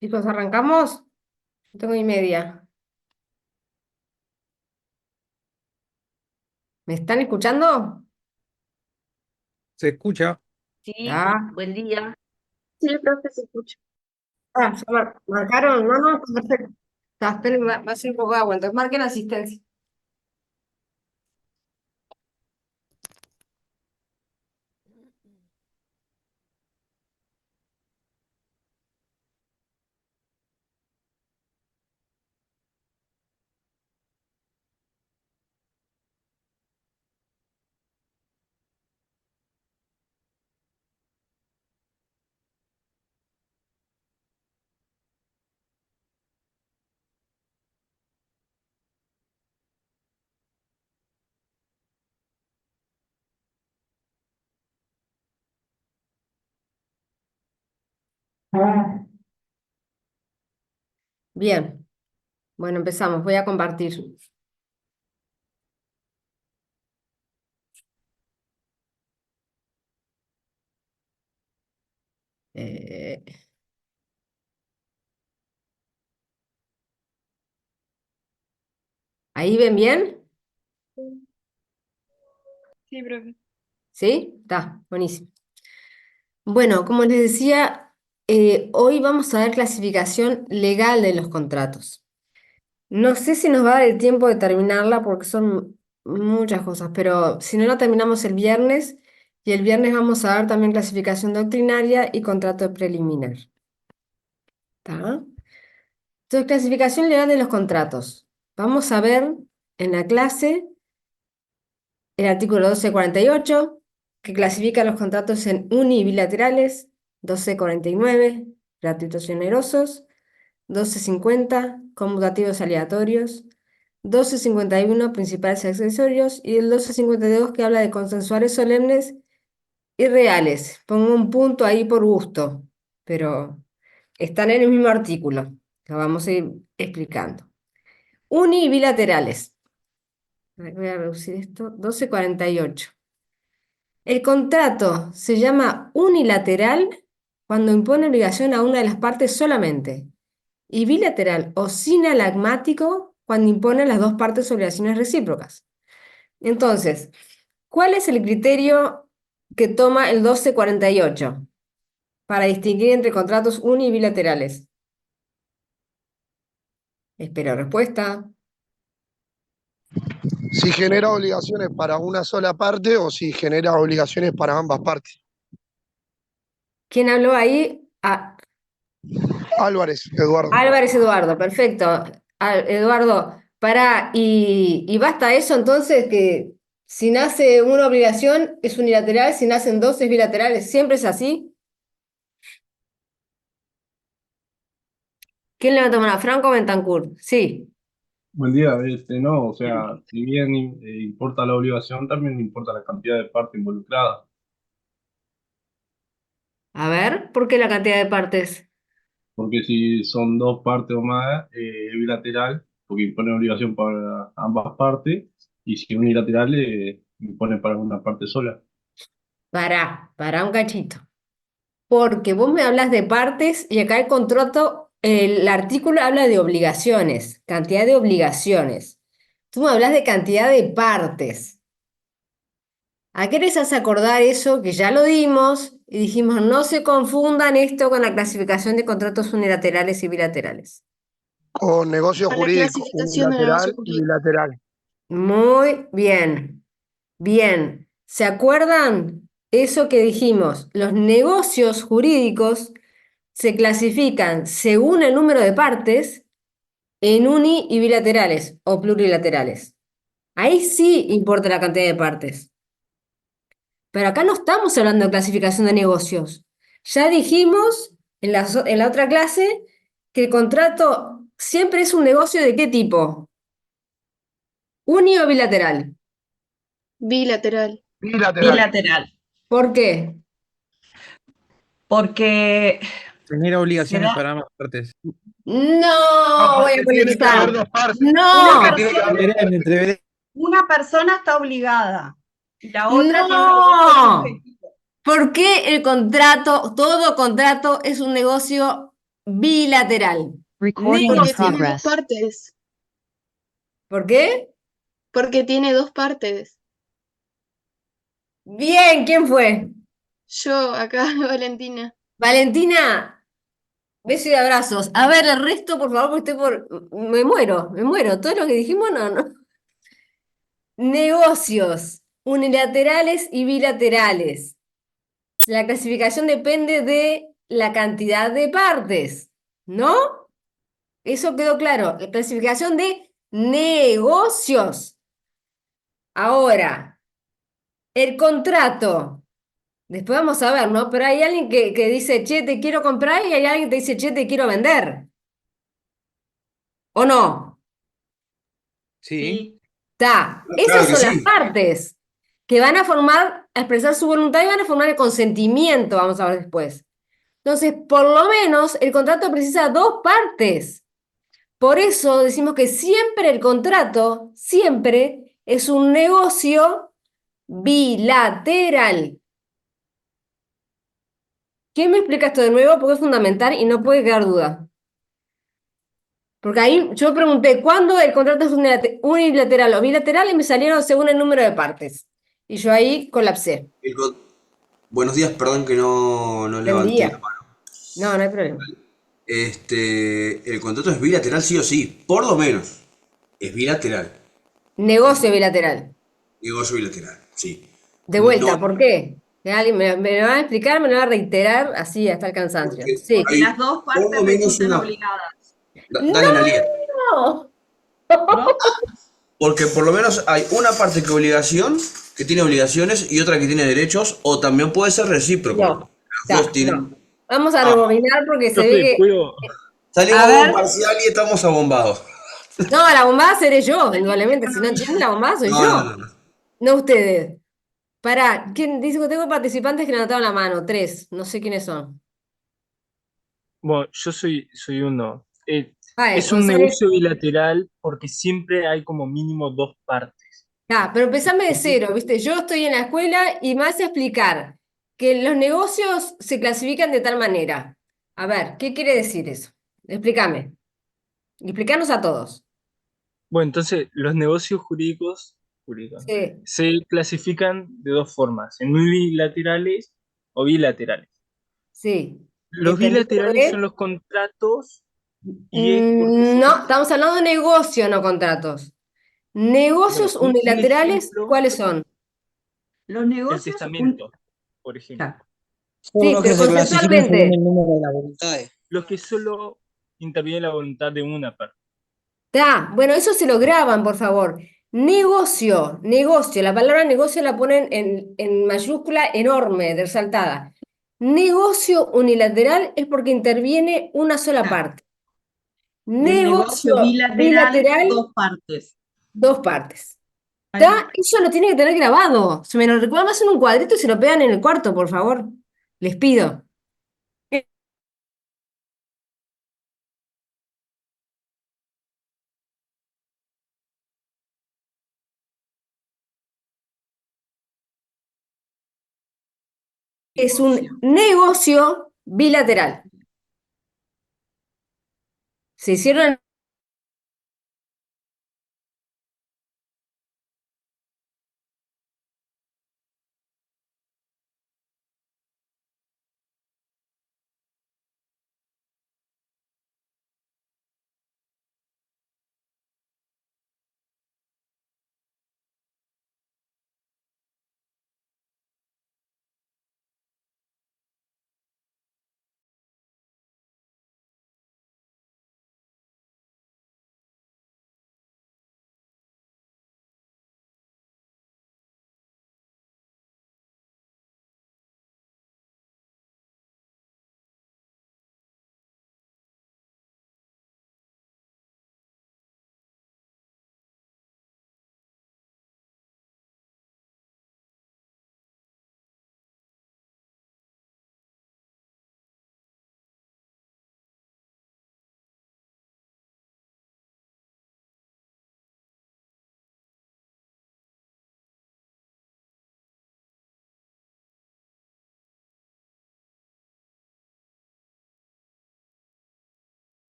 Chicos, ¿arrancamos? Yo tengo y media. ¿Me están escuchando? Se escucha. Sí, Ah, buen día. Sí, profe, se escucha. ya marcaron. No, no, está perfecto. Esperen, va a ser un poco de agua, entonces marquen asistencia. Ah. Bien, bueno, empezamos. Voy a compartir. Eh, ¿Ahí ven bien? Sí, profe. ¿Sí? Está, buenísimo. Bueno, como les decía, hoy vamos a ver clasificación legal de los contratos. No sé si nos va a dar el tiempo de terminarla porque son muchas cosas, pero si no la terminamos el viernes, y el viernes vamos a dar también clasificación doctrinaria y contrato preliminar. ¿Está? Entonces, clasificación legal de los contratos. Vamos a ver en la clase el artículo 1248, que clasifica los contratos en unibilaterales, 1249, gratuitos y onerosos, 1250, conmutativos aleatorios, 1251, principales y accesorios, y el 1252 que habla de consensuales solemnes y reales. Pongo un punto ahí por gusto, pero están en el mismo artículo. Lo vamos a ir explicando. Unibilaterales. A ver, voy a reducir esto. 1248. El contrato se llama unilateral cuando impone obligación a una de las partes solamente, y bilateral o sinalagmático cuando impone a las dos partes obligaciones recíprocas. Entonces, ¿cuál es el criterio que toma el 1248 para distinguir entre contratos uni y bilaterales? Espero respuesta. Si genera obligaciones para una sola parte o si genera obligaciones para ambas partes. ¿Quién habló ahí? Ah, Álvarez, Eduardo. Álvarez Eduardo, perfecto. Eduardo, pará, y basta eso entonces que si nace una obligación es unilateral, si nacen dos es bilaterales, ¿siempre es así? ¿Quién levanta la mano? Franco Bentancur, sí. Buen día, no, o sea, si bien importa la obligación, también importa la cantidad de parte involucrada, A ver, ¿por qué la cantidad de partes? porque si son dos partes o más, es bilateral, porque impone obligación para ambas partes, y si es unilateral, impone para una parte sola. Pará un cachito. Porque vos me hablas de partes y acá el contrato, el artículo habla de obligaciones, cantidad de obligaciones. Tú me hablas de cantidad de partes. ¿A qué les hace acordar eso que ya lo dimos y dijimos no se confundan esto con la clasificación de contratos unilaterales y bilaterales? O negocio A la jurídico, clasificación de negocio unilateral y jurídico. bilateral. Muy bien, bien. ¿Se acuerdan eso que dijimos? Los negocios jurídicos se clasifican según el número de partes en uni y bilaterales o plurilaterales. Ahí sí importa la cantidad de partes. Pero acá no estamos hablando de clasificación de negocios. Ya dijimos en la otra clase que el contrato siempre es un negocio de qué tipo, uni o bilateral. Bilateral. Bilateral. Bilateral, ¿Por qué? porque Genera se obligaciones da para ambas partes. No, No voy a porque tiene que haber polemizar. dos partes. una Porque No, tiene que haber persona, dos Entreveré, me partes. entreveré. una persona está obligada y la otra tiene derecho no. subjetivo. ¿Por qué el contrato, todo contrato es un negocio bilateral. Recording in Porque tiene dos progress. partes. ¿Por qué? Porque tiene dos partes. Bien, ¿quién fue? Yo, acá, Valentina. Valentina, besos y abrazos. A ver, el resto, por favor, porque estoy por... me muero. Todo lo que dijimos, no, no. Negocios unilaterales y bilaterales. La clasificación depende de la cantidad de partes, ¿no? Eso quedó claro. La clasificación de negocios. Ahora, el contrato. Después vamos a ver, ¿no? Pero hay alguien que dice, che, te quiero comprar, y hay alguien que te dice, che, te quiero vender. ¿O no? Sí. Sí. Está. Claro Esas que son las sí. partes que van a formar, a expresar su voluntad y van a formar el consentimiento, vamos a ver después. Entonces, por lo menos, el contrato precisa dos partes. Por eso decimos que siempre el contrato, siempre es un negocio bilateral. ¿Quién me explica esto de nuevo? Porque es fundamental y no puede quedar duda. Porque ahí yo pregunté, ¿cuándo el contrato es unilateral o bilateral? Y me salieron según el número de partes. Y yo ahí colapsé. El co- Buenos días, perdón que no levanté la Entendía. mano. No, no hay problema. El contrato es bilateral sí o sí, por lo menos. Es bilateral. Negocio bilateral. Negocio bilateral, sí. De No, vuelta, ¿por qué? Que alguien me lo va a explicar, me lo va a reiterar así hasta el cansancio. porque Sí. Porque hay las dos por partes lo menos resultan una. obligadas, Dale, Analia. ¡No! ¿no? Porque por lo menos hay una parte que tiene obligaciones y otra que tiene derechos, o también puede ser recíproco. No. Los dos Ya, tienen. no. Vamos a Ah, rebobinar porque se ve Profe, que. ¿puedo? salimos A de un ver. parcial y estamos abombados. No, la bombada seré yo, Hay indudablemente. Si no entienden, la bombada soy No, no, yo, no, no. no ustedes. Pará, ¿quién dice que tengo participantes que levantaron la mano? Tres, no sé quiénes son. Bueno, yo soy uno. Vale, Es un González. negocio bilateral porque siempre hay como mínimo dos partes. Ah, pero empezame de cero, ¿viste? Yo estoy en la escuela y me hace explicar que los negocios se clasifican de tal manera. A ver, ¿qué quiere decir eso? Explícame. Explícanos a todos. Bueno, entonces los negocios jurídicos, ¿no? Sí, Se clasifican de dos formas, en unilaterales o bilaterales. sí. Los ¿Entendido lo que bilaterales son es? los contratos y es porque No, estamos hablando de negocio, no contratos. bueno, Negocios un unilaterales, ejemplo, ¿cuáles son? Los el negocios, testamento, por ejemplo. claro. Son Sí, los que pero se clasifican según conceptualmente. el número de la voluntad. Los que solo interviene la voluntad de una parte. Está, bueno, eso se lo graban, por favor. Negocio, negocio, la palabra negocio la ponen en mayúscula enorme, resaltada. Negocio unilateral es porque interviene una sola Claro. parte. Y el negocio Negocio bilateral, bilateral, dos partes. dos partes. Ahí va. ¿Está? Eso lo tiene que tener grabado. Se me lo recuerdan más en un cuadrito y se lo pegan en el cuarto, por favor. Les pido. Es un negocio bilateral. Se hicieron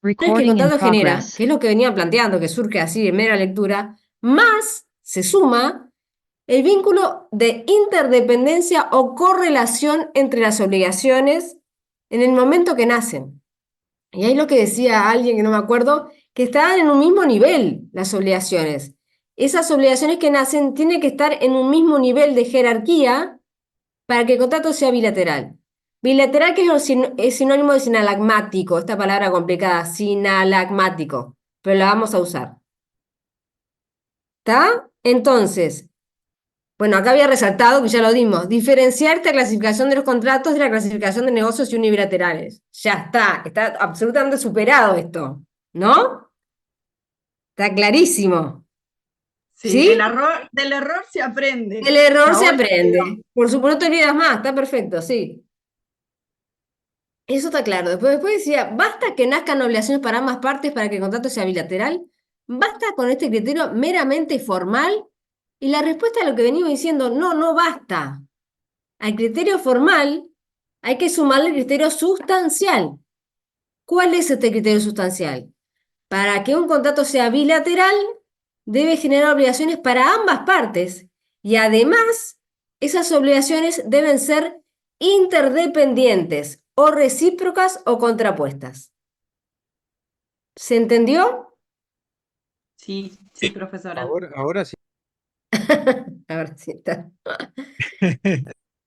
que el Recording in contrato genera, progress. que es lo que venía planteando, que surge así en mera lectura, más se suma el vínculo de interdependencia o correlación entre las obligaciones en el momento que nacen. Y ahí lo que decía alguien que no me acuerdo, que estaban en un mismo nivel las obligaciones. Esas obligaciones que nacen tienen que estar en un mismo nivel de jerarquía para que el contrato sea bilateral. Bilateral, que es sinónimo de sinalagmático, esta palabra complicada, sinalagmático, pero la vamos a usar. ¿Está? Entonces, bueno, acá había resaltado, que ya lo dimos, diferenciar esta clasificación de los contratos de la clasificación de negocios y unilaterales. Ya está absolutamente superado esto, ¿no? Está clarísimo. Sí, ¿Sí? del error se aprende. El error se Ahora aprende. quedó. Por supuesto, no te olvidas más, está perfecto, sí. Eso está claro. Después decía, ¿basta que nazcan obligaciones para ambas partes para que el contrato sea bilateral? ¿Basta con este criterio meramente formal? Y la respuesta a lo que venimos diciendo, no, no basta. Al criterio formal hay que sumarle el criterio sustancial. ¿Cuál es este criterio sustancial? Para que un contrato sea bilateral, debe generar obligaciones para ambas partes y además esas obligaciones deben ser interdependientes o recíprocas o contrapuestas. ¿Se entendió? Sí, sí, profesora. Ahora sí. A ver si está.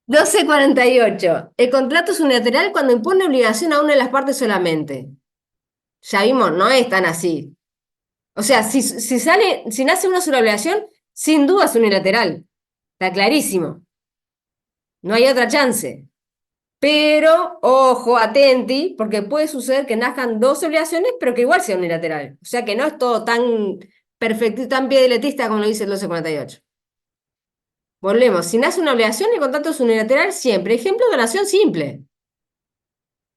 1248. El contrato es unilateral cuando impone obligación a una de las partes solamente. Ya vimos, no es tan así. O sea, si nace una sola obligación, sin duda es unilateral. Está clarísimo. No hay otra chance. Pero, ojo, atenti, porque puede suceder que nazcan dos obligaciones, pero que igual sea unilateral. O sea que no es todo tan perfecto y tan piedeletista como lo dice el 1248. Volvemos. Si nace una obligación, el contrato es unilateral siempre. Ejemplo, donación simple.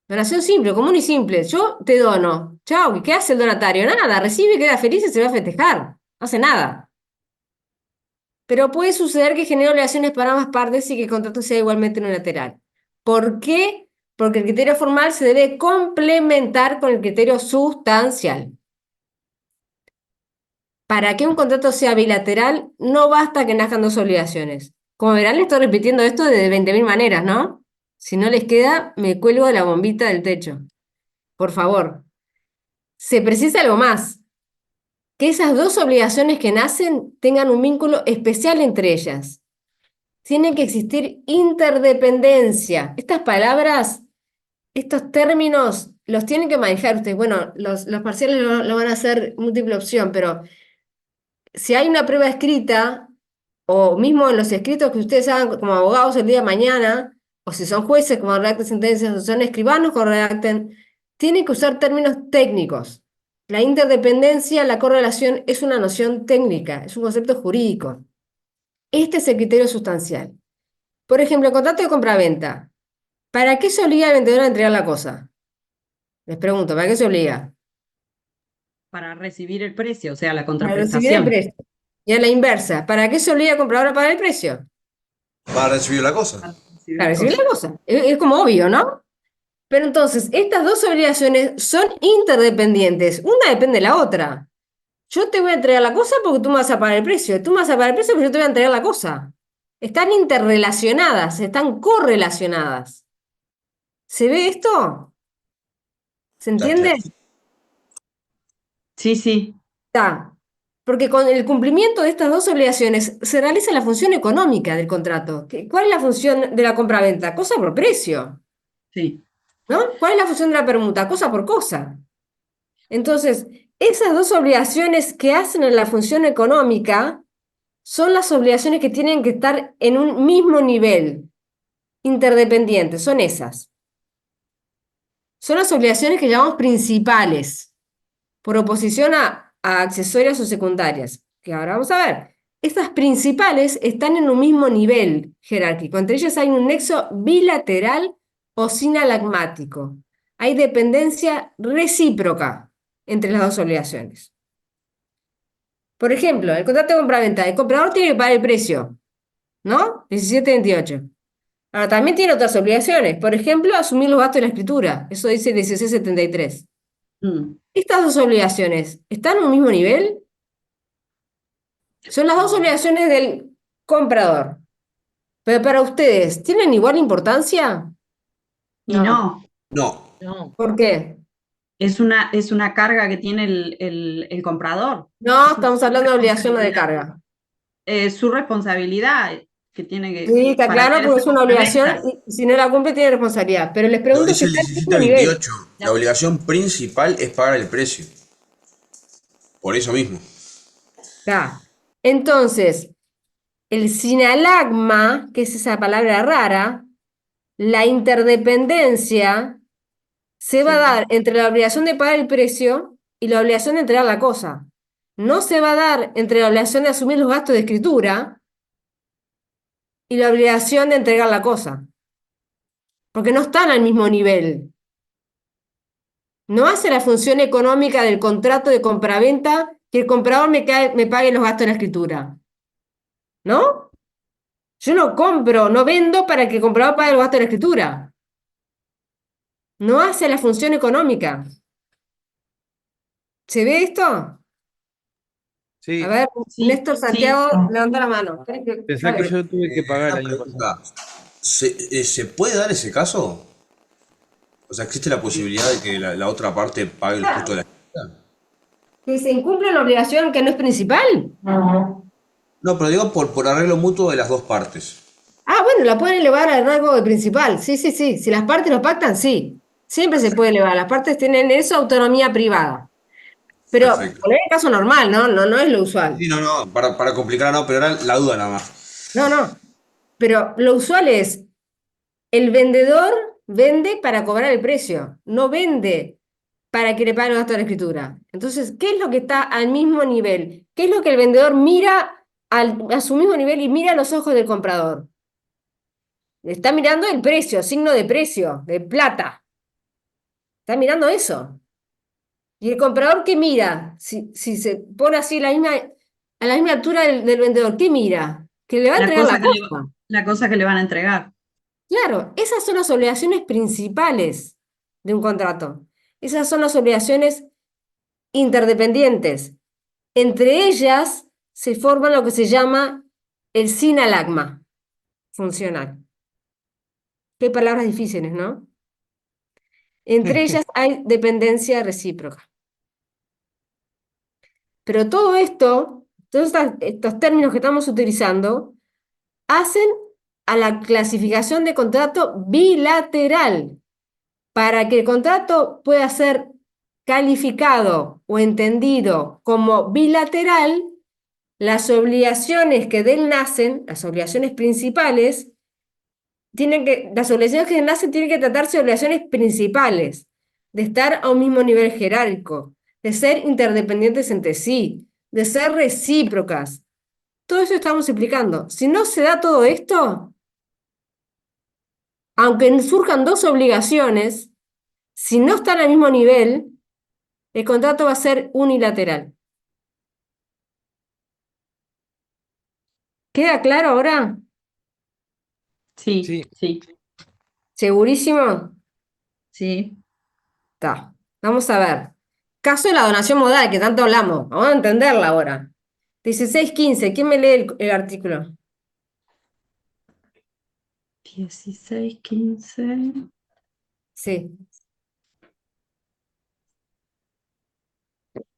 Donación simple, común y simple. Yo te dono. Chao, ¿y qué hace el donatario? Nada, recibe, queda feliz y se va a festejar. No hace nada. Pero puede suceder que genere obligaciones para ambas partes y que el contrato sea igualmente unilateral. ¿Por qué? Porque el criterio formal se debe complementar con el criterio sustancial. Para que un contrato sea bilateral, no basta que nazcan dos obligaciones. Como verán, le estoy repitiendo esto de 20.000 maneras, ¿no? Si no les queda, me cuelgo de la bombita del techo. Por favor. Se precisa algo más. Que esas dos obligaciones que nacen tengan un vínculo especial entre ellas. Tiene que existir interdependencia. Estas palabras, estos términos, los tienen que manejar ustedes. Bueno, los parciales lo van a hacer múltiple opción, pero si hay una prueba escrita, o mismo en los escritos que ustedes hagan como abogados el día de mañana, o si son jueces como redacten sentencias, o son escribanos como redacten, tienen que usar términos técnicos. La interdependencia, la correlación es una noción técnica, es un concepto jurídico. Este es el criterio sustancial. Por ejemplo, el contrato de compraventa. ¿Para qué se obliga al vendedor a entregar la cosa? Les pregunto, ¿para qué se obliga? Para recibir el precio, o sea, la Para recibir el contraprestación. precio. Y a la inversa, ¿para qué se obliga al comprador a pagar el precio? Para recibir la cosa. Para recibir Para la recibir cosa. la cosa. Es como obvio, ¿no? Pero entonces, estas dos obligaciones son interdependientes. Una depende de la otra. Yo te voy a entregar la cosa porque tú me vas a pagar el precio. Tú me vas a pagar el precio porque yo te voy a entregar la cosa. Están interrelacionadas, están correlacionadas. ¿Se ve esto? ¿Se Está entiende? claro. Sí, sí. Está. Porque con el cumplimiento de estas dos obligaciones se realiza la función económica del contrato. ¿Cuál es la función de la compraventa? Cosa por precio, Sí. ¿no? ¿Cuál es la función de la permuta? Cosa por cosa. Entonces, esas dos obligaciones que hacen en la función económica son las obligaciones que tienen que estar en un mismo nivel, interdependientes, son esas. Son las obligaciones que llamamos principales, por oposición a accesorias o secundarias, que ahora vamos a ver. Estas principales están en un mismo nivel jerárquico, entre ellas hay un nexo bilateral o sinalagmático. Hay dependencia recíproca entre las dos obligaciones. Por ejemplo, el contrato de compraventa, el comprador tiene que pagar el precio, ¿no? 17.28. Ahora, también tiene otras obligaciones. Por ejemplo, asumir los gastos de la escritura. Eso dice 16.73. Estas dos obligaciones, ¿están en un mismo nivel? Son las dos obligaciones del comprador. Pero para ustedes, ¿tienen igual importancia? Y no, No, ¿Por qué? es una carga que tiene el comprador. No, estamos hablando de obligación de carga. Su responsabilidad que tiene que Sí, está para claro, hacer porque esa es una obligación compraventa. y si no la cumple tiene responsabilidad. Pero les lo pregunto si dice el está en el mismo nivel. 1728. La obligación principal es pagar el precio. Por eso mismo. Está. Entonces, el sinalagma, que es esa palabra rara, la interdependencia se va a dar entre la obligación de pagar el precio y la obligación de entregar la cosa. No se va a dar entre la obligación de asumir los gastos de escritura y la obligación de entregar la cosa, porque no están al mismo nivel. No hace la función económica del contrato de compraventa que el comprador me pague los gastos de la escritura. ¿No? Yo no compro, no vendo para que el comprador pague los gastos de la escritura. No hace la función económica. ¿Se ve esto? A Sí, ver, Sí, Néstor sí. Santiago, levanta la mano. pensá que yo tuve que pagar el Una año pasado. pregunta. ¿Se puede dar ese caso? O sea, ¿existe la posibilidad de que la otra parte pague los costos de la escritura? Que se incumple la obligación que no es principal. No, pero digo por arreglo mutuo de las dos partes. Ah, bueno, la pueden elevar al rango de principal. Sí, sí, sí. Si las partes lo pactan, sí. Siempre se puede elevar. Las partes tienen eso, autonomía privada. Pero Perfecto. poner el caso normal, ¿no? No, no es lo usual. Sí, no, para complicar no, pero era la duda nada más. No, no. Pero lo usual es, el vendedor vende para cobrar el precio, no vende para que le paguen los gastos de la escritura. Entonces, ¿qué es lo que está al mismo nivel? ¿Qué es lo que el vendedor mira a su mismo nivel y mira a los ojos del comprador? Está mirando el precio, signo de precio, de plata. Está mirando eso. ¿Y el comprador qué mira? Si se pone así a la misma altura del vendedor, ¿qué mira? Que le va a La entregar cosa la que le, cosa. la cosa que le van a entregar. Claro, esas son las obligaciones principales de un contrato. Esas son las obligaciones interdependientes. Entre ellas se forma lo que se llama el sinalagma funcional. Qué palabras difíciles, ¿no? Entre ellas hay dependencia recíproca. Pero todo esto, todos estos términos que estamos utilizando, hacen a la clasificación de contrato bilateral. Para que el contrato pueda ser calificado o entendido como bilateral, las obligaciones que de él nacen, las obligaciones principales, las obligaciones que nacen tienen que tratarse de obligaciones principales, de estar a un mismo nivel jerárquico, de ser interdependientes entre sí, de ser recíprocas. Todo eso estamos explicando. Si no se da todo esto, aunque surjan dos obligaciones, si no están al mismo nivel, el contrato va a ser unilateral. ¿Queda claro ahora? Sí, Sí. sí, ¿Segurísimo? sí. Está. Vamos a ver. Caso de la donación modal, que tanto hablamos. Vamos a entenderla ahora. 16.15. ¿Quién me lee el artículo? 16, 15. Sí.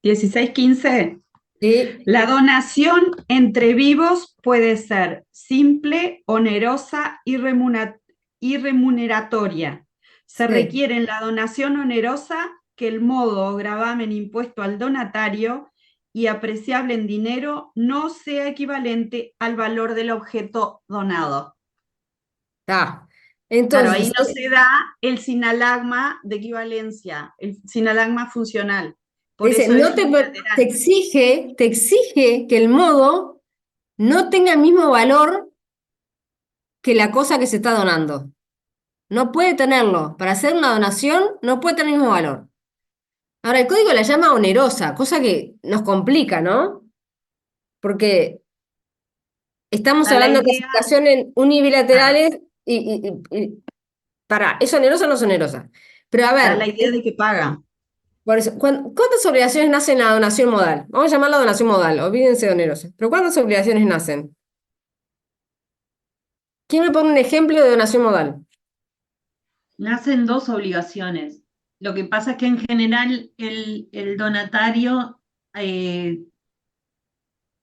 16, 15. Sí. La donación entre vivos puede ser simple, onerosa y remuneratoria. Se Sí. requiere en la donación onerosa que el modo o gravamen impuesto al donatario y apreciable en dinero no sea equivalente al valor del objeto donado. Está. Claro, ahí Entonces, no se da el sinalagma de equivalencia, el sinalagma funcional. Por dice, eso no es te unilateral. exige que el modo no tenga el mismo valor que la cosa que se está donando. No puede tenerlo. Para hacer una donación no puede tener el mismo valor. Ahora, el código la llama onerosa, cosa que nos complica, ¿no? Porque estamos La hablando de idea, clasificaciones unilaterales ¿es onerosa o no es onerosa? Pero a da la ver, idea de que paga. Por eso, ¿cuántas obligaciones nacen en la donación modal? Vamos a llamarla donación modal, olvídense de onerosa. Pero ¿cuántas obligaciones nacen? ¿Quién me pone un ejemplo de donación modal? Nacen dos obligaciones. Lo que pasa es que en general el donatario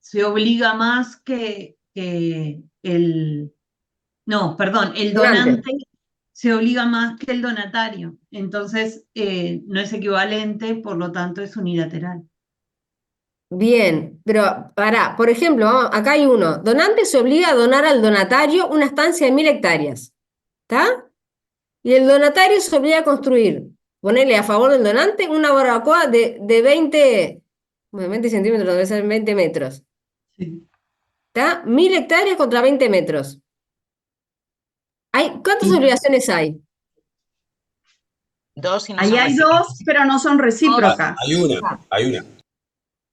se obliga más que el... No, perdón, el Donante. donante se obliga más que el donatario. Entonces, no es equivalente, por lo tanto, es unilateral. Bien, pero por ejemplo, acá hay uno. Donante se obliga a donar al donatario una estancia de 1000 hectáreas. ¿Está? Y el donatario se obliga a construir, ponerle a favor del donante una barbacoa de 20, bueno, 20 centímetros, debe ser 20 metros. Sí. ¿Está? 1000 hectáreas contra 20 metros. ¿Cuántas Sí. obligaciones hay? Dos y no Ahí son hay recíprocas. dos, pero no son recíprocas. Hay una.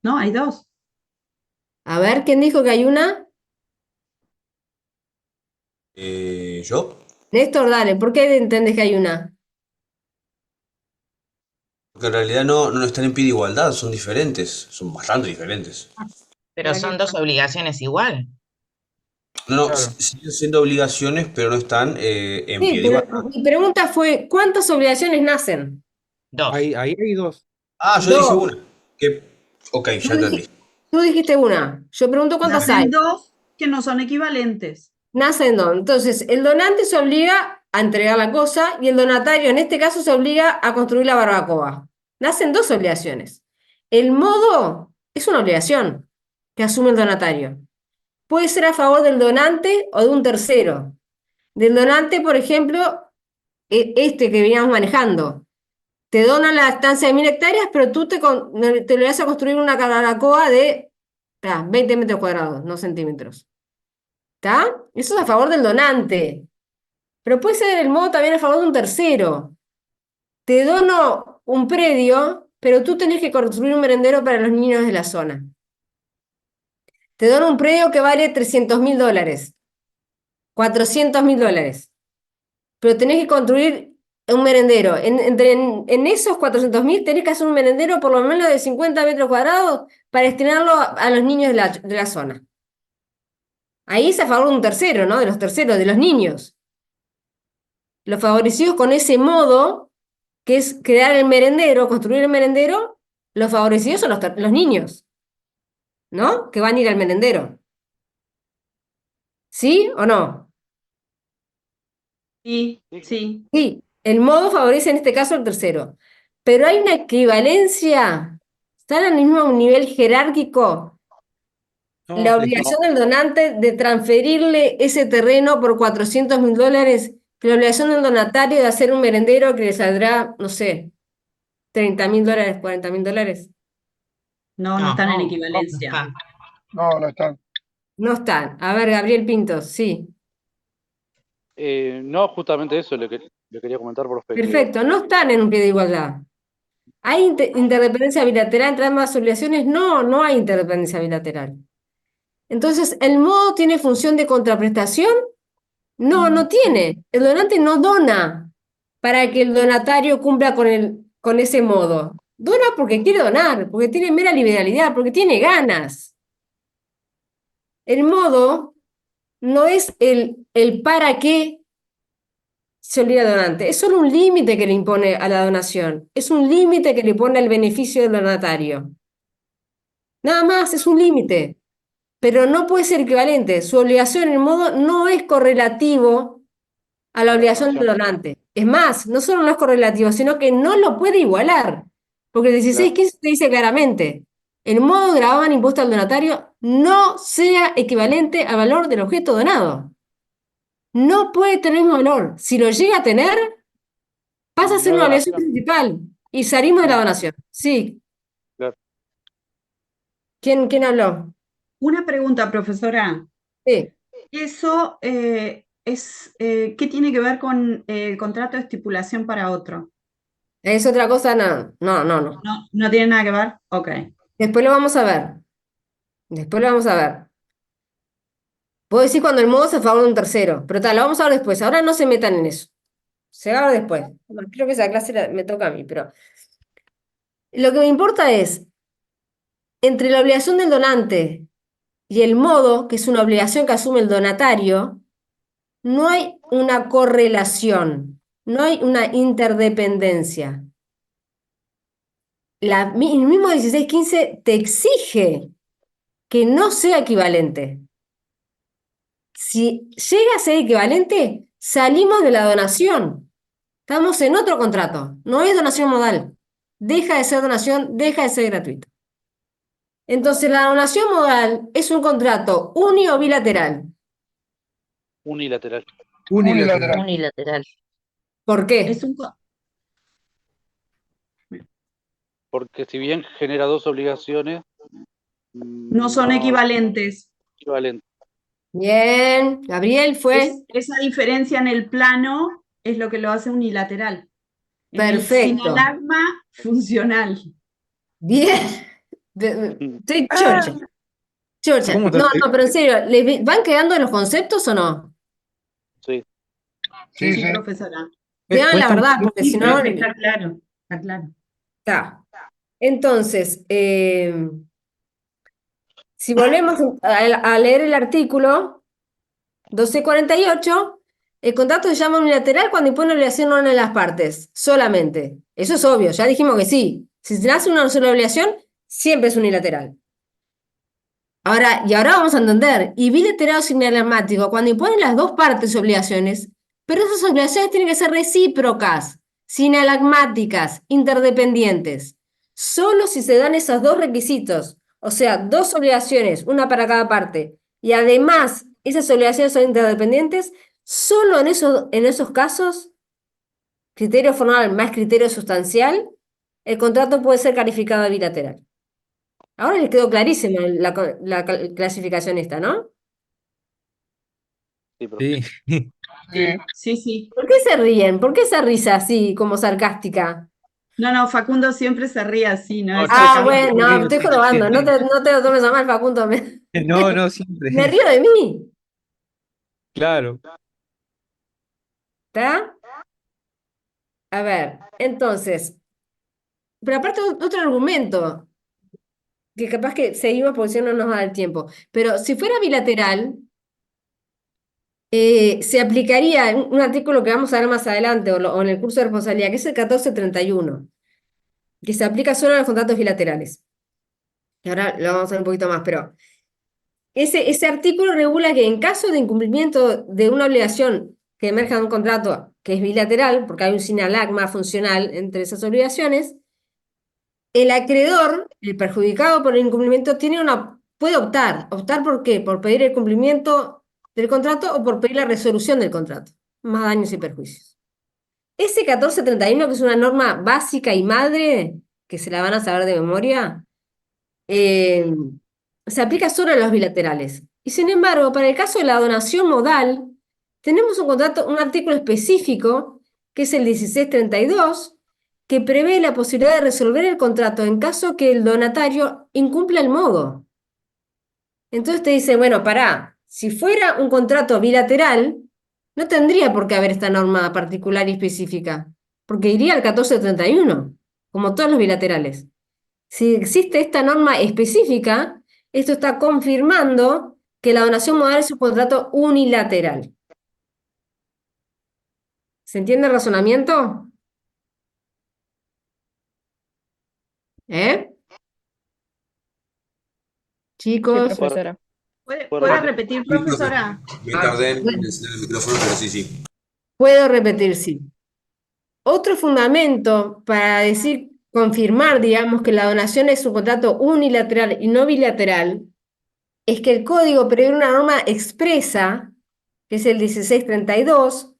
No, hay dos. A ver, ¿quién dijo que hay una? ¿Yo? Néstor, dale, ¿por qué entendés que hay una? Porque en realidad no están en pie de igualdad, son diferentes, son bastante diferentes. Pero son dos obligaciones igual. No, Claro. siguen siendo obligaciones, pero no están en Sí, pie de igualdad. pero mi pregunta fue, ¿cuántas obligaciones nacen? Dos. Ahí hay dos. Ah, yo dije Dos. una. Ok, ya entendí. Tú dijiste una. Yo pregunto cuántas hay. Nacen dos que no son equivalentes. Nacen dos. Entonces, el donante se obliga a entregar la cosa y el donatario, en este caso, se obliga a construir la barbacoa. Nacen dos obligaciones. El modo es una obligación que asume el donatario. Puede ser a favor del donante o de un tercero. Del donante, por ejemplo, este que veníamos manejando. Te donan la estancia de 1000 hectáreas, pero tú te le vas a construir una barbacoa de 20 metros cuadrados, no centímetros. ¿Está? Eso es a favor del donante. Pero puede ser el modo también a favor de un tercero. Te dono un predio, pero tú tenés que construir un merendero para los niños de la zona. Te dono un predio que vale $300.000, $400.000. Pero tenés que construir un merendero. En esos 400.000 tenés que hacer un merendero por lo menos de 50 metros cuadrados para destinarlo a los niños de la zona. Ahí es a favor de un tercero, ¿no? De los terceros, de los niños. Los favorecidos con ese modo, que es crear el merendero, construir el merendero, los favorecidos son los niños, ¿no? Que van a ir al merendero. ¿Sí o no? Sí, sí. Sí, el modo favorece en este caso al tercero. Pero hay una equivalencia, están al mismo nivel jerárquico, No, la obligación del donante de transferirle ese terreno por $400.000, que la obligación del donatario de hacer un merendero que le saldrá, no sé, $30.000, $40.000. No están en ¿cómo equivalencia. están? No están. No están. A ver, Gabriel Pintos, sí. No, justamente eso le quería comentar, profe. Perfecto, no están en un pie de igualdad. ¿Hay interdependencia bilateral entre ambas obligaciones? No, no hay interdependencia bilateral. Entonces, ¿el modo tiene función de contraprestación? No, no tiene. El donante no dona para que el donatario cumpla con ese modo. Dona porque quiere donar, porque tiene mera liberalidad, porque tiene ganas. El modo no es el para qué se obliga al donante, es solo un límite que le impone a la donación, es un límite que le pone al beneficio del donatario. Nada más, es un límite, pero no puede ser equivalente. Su obligación en el modo no es correlativo a la obligación del donante. Es más, no solo no es correlativo, sino que no lo puede igualar, porque el 16.15 te dice claramente, el modo de gravamen impuesto al donatario no sea equivalente al valor del objeto donado. No puede tener el mismo valor. Si lo llega a tener, pasa a ser No una obligación donación. principal y salimos de la donación. Sí. Claro. ¿Quién habló? Una pregunta, profesora. Sí. Eso ¿qué tiene que ver con el contrato de estipulación para otro? ¿Es otra cosa? No. ¿No tiene nada que ver? Ok. Después lo vamos a ver. Después lo vamos a ver. Puedo decir cuando el modo es a favor de un tercero, pero tal, lo vamos a ver después. Ahora no se metan en eso. Se va a ver después. Bueno, creo que esa clase me toca a mí, pero Lo que me importa es, entre la obligación del donante y el modo, que es una obligación que asume el donatario, no hay una correlación, no hay una interdependencia. El mismo 1615 te exige que no sea equivalente. Si llega a ser equivalente, salimos de la donación. Estamos en otro contrato, no es donación modal. Deja de ser donación, deja de ser gratuito. Entonces, la donación modal es un contrato uni o bilateral. Unilateral. Unilateral. Unilateral. ¿Por qué? Es un, Porque si bien genera dos obligaciones, no son equivalentes. equivalentes. Bien, Gabriel fue Esa diferencia en el plano es lo que lo hace unilateral. En el perfecto. sinalagma funcional. Bien. Estoy chocha. Chocha. ¿Cómo te No, reí? no, pero en serio, ¿les van quedando los conceptos o no? Sí. Sí, Sí, sí. profesora. Digan la Cuesta un verdad, poquito, porque si Sí, no, profe, está claro. Está claro. está. Entonces, si volvemos a leer el artículo 1248, el contrato se llama unilateral cuando impone obligación a una de las partes, solamente. Eso es obvio, ya dijimos que sí. Si se hace una sola obligación, siempre es unilateral. Ahora vamos a entender, y bilateral o sinalagmático, cuando imponen las dos partes obligaciones, pero esas obligaciones tienen que ser recíprocas, sinalagmáticas, interdependientes. Solo si se dan esos dos requisitos, o sea, dos obligaciones, una para cada parte, y además esas obligaciones son interdependientes, solo en esos casos, criterio formal más criterio sustancial, el contrato puede ser calificado de bilateral. Ahora les quedó clarísima la clasificación esta, ¿no? Sí, profe. Sí. Sí, sí. ¿Por qué se ríen? ¿Por qué esa risa así, como sarcástica? No, Facundo siempre se ríe así, ¿no? No, Es yo- Ah, sarcasmo. bueno, no, estoy jorobando. No te lo tomes a mal, Facundo. Me No, siempre. río de mí. Claro. ¿Está? A ver, entonces. Pero aparte otro argumento, que capaz que seguimos porque si no nos va a dar tiempo. Pero si fuera bilateral, se aplicaría un artículo que vamos a ver más adelante o en el curso de responsabilidad, que es el 1431, que se aplica solo a los contratos bilaterales. Y ahora lo vamos a ver un poquito más, pero ese artículo regula que en caso de incumplimiento de una obligación que emerja de un contrato que es bilateral, porque hay un sinalagma funcional entre esas obligaciones, el acreedor, el perjudicado por el incumplimiento, puede optar. ¿Optar por qué? Por pedir el cumplimiento del contrato o por pedir la resolución del contrato. Más daños y perjuicios. Ese 1431, que es una norma básica y madre, que se la van a saber de memoria, se aplica solo a los bilaterales. Y sin embargo, para el caso de la donación modal, tenemos un artículo específico, que es el 1632, que prevé la posibilidad de resolver el contrato en caso que el donatario incumpla el modo. Entonces te dice, bueno, si fuera un contrato bilateral, no tendría por qué haber esta norma particular y específica, porque iría al 1431, como todos los bilaterales. Si existe esta norma específica, esto está confirmando que la donación modal es un contrato unilateral. ¿Se entiende el razonamiento? ¿Eh? Chicos. profesora. ¿Puede repetir, Sí, profe. profesora? Me tardé en encender el micrófono, pero sí. Puedo repetir, sí. Otro fundamento para confirmar, digamos, que la donación es un contrato unilateral y no bilateral, es que el código prevé una norma expresa, que es el 1632,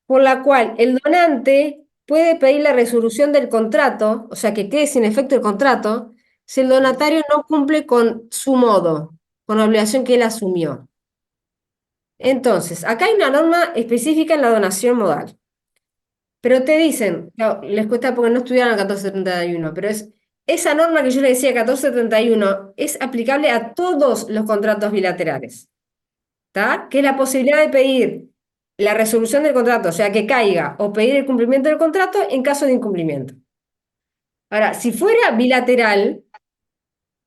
por la cual el donante puede pedir la resolución del contrato, o sea, que quede sin efecto el contrato, si el donatario no cumple con su modo, con la obligación que él asumió. Entonces, acá hay una norma específica en la donación modal. Pero te dicen, claro, les cuesta porque no estudiaron el 1431, pero esa norma que yo les decía, 1431, es aplicable a todos los contratos bilaterales. ¿Está? Que es la posibilidad de pedir la resolución del contrato, o sea, que caiga, o pedir el cumplimiento del contrato en caso de incumplimiento. Ahora, si fuera bilateral,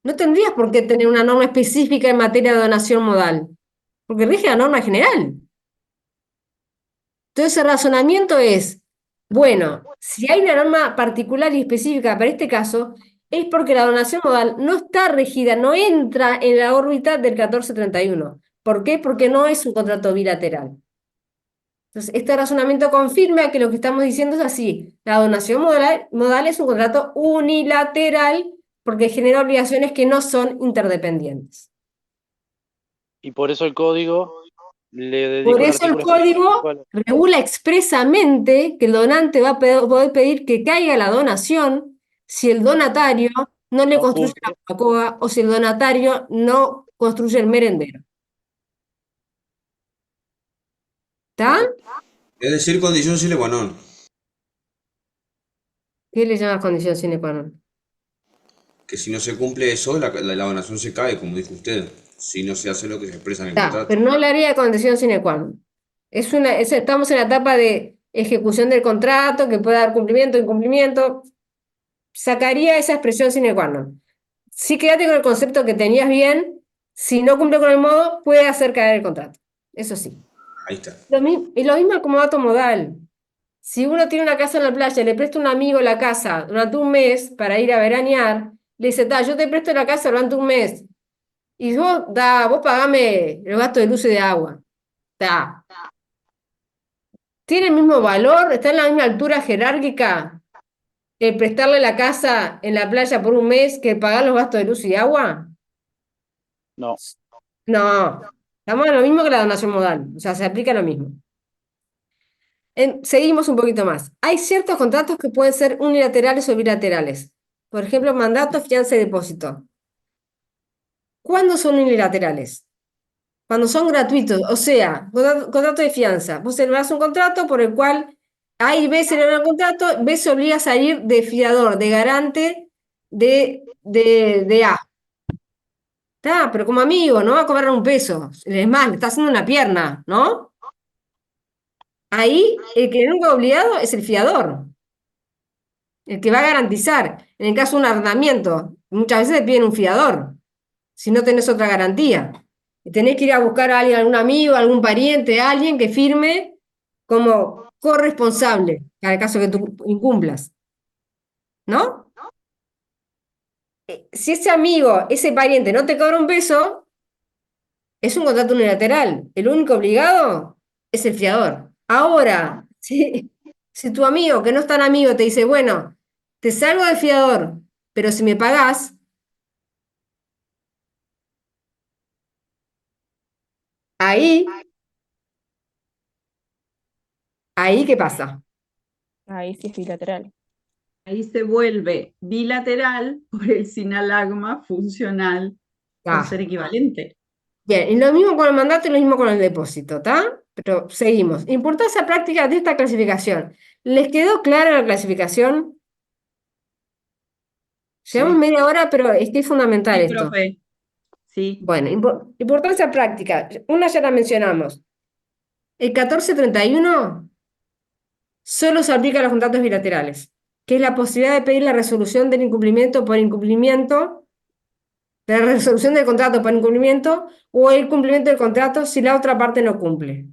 no tendrías por qué tener una norma específica en materia de donación modal, porque rige la norma general. Entonces el razonamiento es, bueno, si hay una norma particular y específica para este caso, es porque la donación modal no está regida, no entra en la órbita del 1431. ¿Por qué? Porque no es un contrato bilateral. Entonces, este razonamiento confirma que lo que estamos diciendo es así. La donación modal es un contrato unilateral porque genera obligaciones que no son interdependientes. Y por eso el código le dedica Por un eso el artículo código específico. regula expresamente que el donante va a poder pedir que caiga la donación si el donatario no le No construye la cumple. barbacoa o si el donatario no construye el merendero. ¿Está? Perfecto. Es decir, condición sine qua non. ¿Qué le llamas condición sine qua non? Que si no se cumple eso, la donación se cae, como dijo usted. Si no se hace lo que se expresa en el Está, contrato. pero no hablaría de condición sine qua non. Estamos en la etapa de ejecución del contrato, que puede dar cumplimiento o incumplimiento. Sacaría esa expresión sine qua non. Sí, quédate con el concepto que tenías bien. Si no cumple con el modo, puede hacer caer el contrato. Eso sí. Ahí está. Y lo mismo como dato modal. Si uno tiene una casa en la playa, le presta a un amigo la casa durante un mes para ir a veranear, le dice, yo te presto la casa durante un mes. Y vos pagame el gasto de luz y de agua. Ta. ¿Tiene el mismo valor? ¿Está en la misma altura jerárquica el prestarle la casa en la playa por un mes que pagar los gastos de luz y de agua? No. No. Estamos en lo mismo que la donación modal. O sea, se aplica lo mismo. Seguimos un poquito más. Hay ciertos contratos que pueden ser unilaterales o bilaterales. Por ejemplo, mandato, fianza y depósito. ¿Cuándo son unilaterales? Cuando son gratuitos, o sea, contrato de fianza. Vos celebrás un contrato por el cual A y B celebran el contrato, B se obliga a salir de fiador, de garante de A. Está, pero como amigo, no va a cobrar un peso. Es más, le está haciendo una pierna, ¿no? Ahí el que nunca obligado es el fiador, el que va a garantizar. En el caso de un arrendamiento, muchas veces te piden un fiador, si no tenés otra garantía. Y tenés que ir a buscar a alguien, algún amigo, algún pariente, alguien que firme como corresponsable, para el caso que tú incumplas. ¿No? Si ese amigo, ese pariente no te cobra un peso, es un contrato unilateral. El único obligado es el fiador. Ahora, si tu amigo, que no es tan amigo, te dice, bueno, te salgo de fiador, pero si me pagás, ahí, ¿qué pasa? Ahí sí es bilateral. Ahí se vuelve bilateral por el sinalagma funcional por Ah. ser equivalente. Bien, y lo mismo con el mandato y lo mismo con el depósito, ¿está? Pero seguimos. Importancia práctica de esta clasificación. ¿Les quedó clara la clasificación? Llevamos Sí. media hora, pero es que es fundamental Sí, esto. profe. Sí. Bueno, importancia práctica. Una ya la mencionamos. El 1431 solo se aplica a los contratos bilaterales, que es la posibilidad de pedir la resolución del incumplimiento por incumplimiento, de la resolución del contrato por incumplimiento o el cumplimiento del contrato si la otra parte no cumple.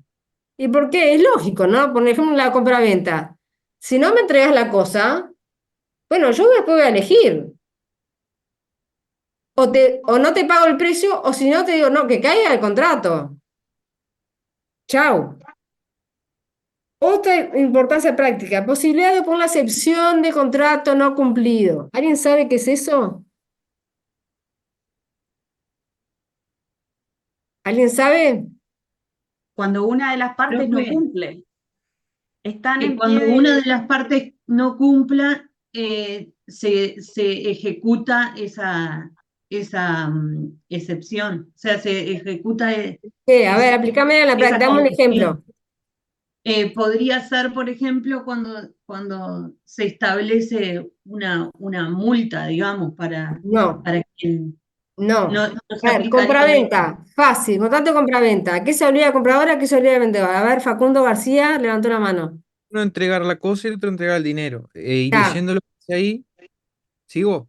¿Y por qué? Es lógico, ¿no? Por ejemplo, la compra-venta. Si no me entregas la cosa, bueno, yo después voy a elegir. O no te pago el precio, o si no te digo, no, que caiga el contrato. Chau. Otra importancia práctica, posibilidad de poner la excepción de contrato no cumplido. ¿Alguien sabe qué es eso? ¿Alguien sabe? Cuando una de las partes no Profe, cumple. Están que en cuando pie una de las partes no cumpla, se ejecuta esa excepción. O sea, se ejecuta. A ver, aplícame a la práctica, dame un ejemplo. Podría ser, por ejemplo, cuando se establece una multa, digamos, para quien No. no A se ver, aplicaría. compraventa, fácil, contrato de compraventa. ¿Qué se obliga al comprador? ¿A qué se obliga al vendedor? A ver, Facundo García levantó la mano. Uno entregar la cosa y el otro entregar el dinero. Y Ya. leyendo lo que dice ahí, ¿Sigo?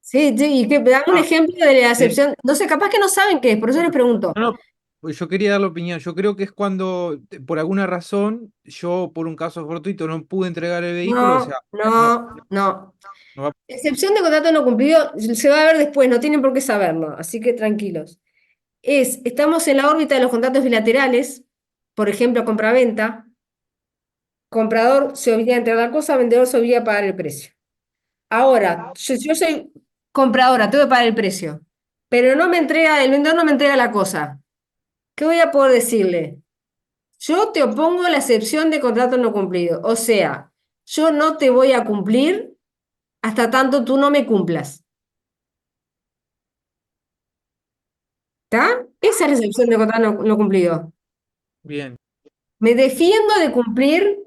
Sí, sí, y que dame un Ah, ejemplo de la eh, acepción. No sé, capaz que no saben qué es, por eso les pregunto. no, no, pues yo quería dar la opinión. Yo creo que es cuando, por alguna razón, yo por un caso fortuito no pude entregar el vehículo, o sea, No, no, no, no. no va. Excepción de contrato no cumplido se va a ver después, no tienen por qué saberlo, así que tranquilos. Estamos en la órbita de los contratos bilaterales, por ejemplo, compra-venta. Comprador se obliga a entregar la cosa, vendedor se obliga a pagar el precio. Ahora, si yo soy compradora, tengo que pagar el precio, pero no me entrega, el vendedor no me entrega la cosa. ¿Qué voy a poder decirle? Yo te opongo la excepción de contrato no cumplido. O sea, yo no te voy a cumplir hasta tanto tú no me cumplas. ¿Está? Esa es la excepción de contrato no cumplido. Bien, Me defiendo de cumplir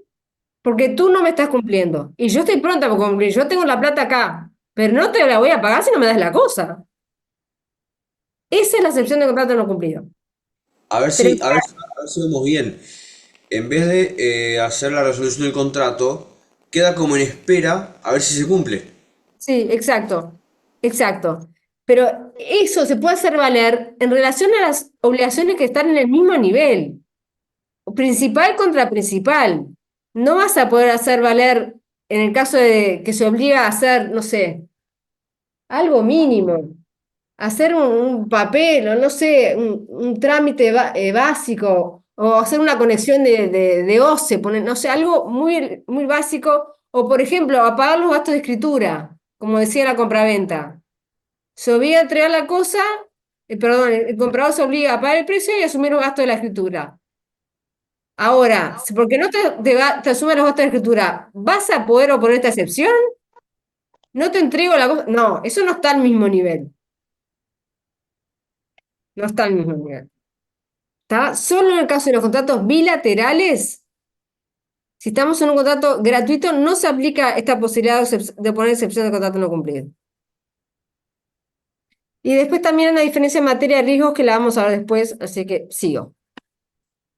porque tú no me estás cumpliendo. Y yo estoy pronta para cumplir. Yo tengo la plata acá, pero no te la voy a pagar si no me das la cosa. Esa es la excepción de contrato no cumplido. A ver Pero si vemos bien. En vez de hacer la resolución del contrato, queda como en espera a ver si se cumple. sí, exacto, exacto. Pero eso se puede hacer valer en relación a las obligaciones que están en el mismo nivel. Principal contra principal. No vas a poder hacer valer en el caso de que se obliga a hacer, no sé, algo mínimo, hacer un papel o no sé, un trámite básico o hacer una conexión de OCE, poner, no sé, algo muy, muy básico o por ejemplo, apagar los gastos de escritura, como decía la compraventa. Se obliga a entregar la cosa, perdón, el comprador se obliga a pagar el precio y asumir los gastos de la escritura. Ahora, porque no te asume los gastos de escritura, ¿vas a poder oponer esta excepción? No te entrego la cosa. No, eso no está al mismo nivel. No está al mismo nivel. ¿Está? Solo en el caso de los contratos bilaterales, si estamos en un contrato gratuito, no se aplica esta posibilidad de poner excepción de contrato no cumplido. Y después también hay una diferencia en materia de riesgos que la vamos a ver después, así que sigo.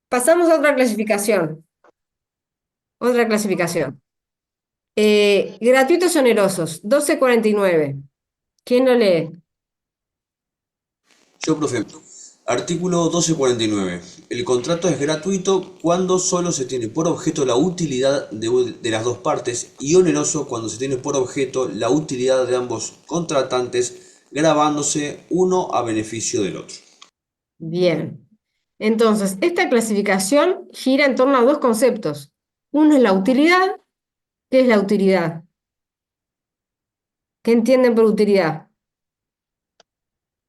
Pasamos a otra clasificación. Otra clasificación. Gratuitos onerosos, 1249. ¿Quién lo lee? Yo, profe. Artículo 1249. El contrato es gratuito cuando solo se tiene por objeto la utilidad de las dos partes y oneroso cuando se tiene por objeto la utilidad de ambos contratantes, gravándose uno a beneficio del otro. Bien. Entonces, esta clasificación gira en torno a dos conceptos. Uno es la utilidad. ¿Qué es la utilidad? ¿Qué entienden por utilidad?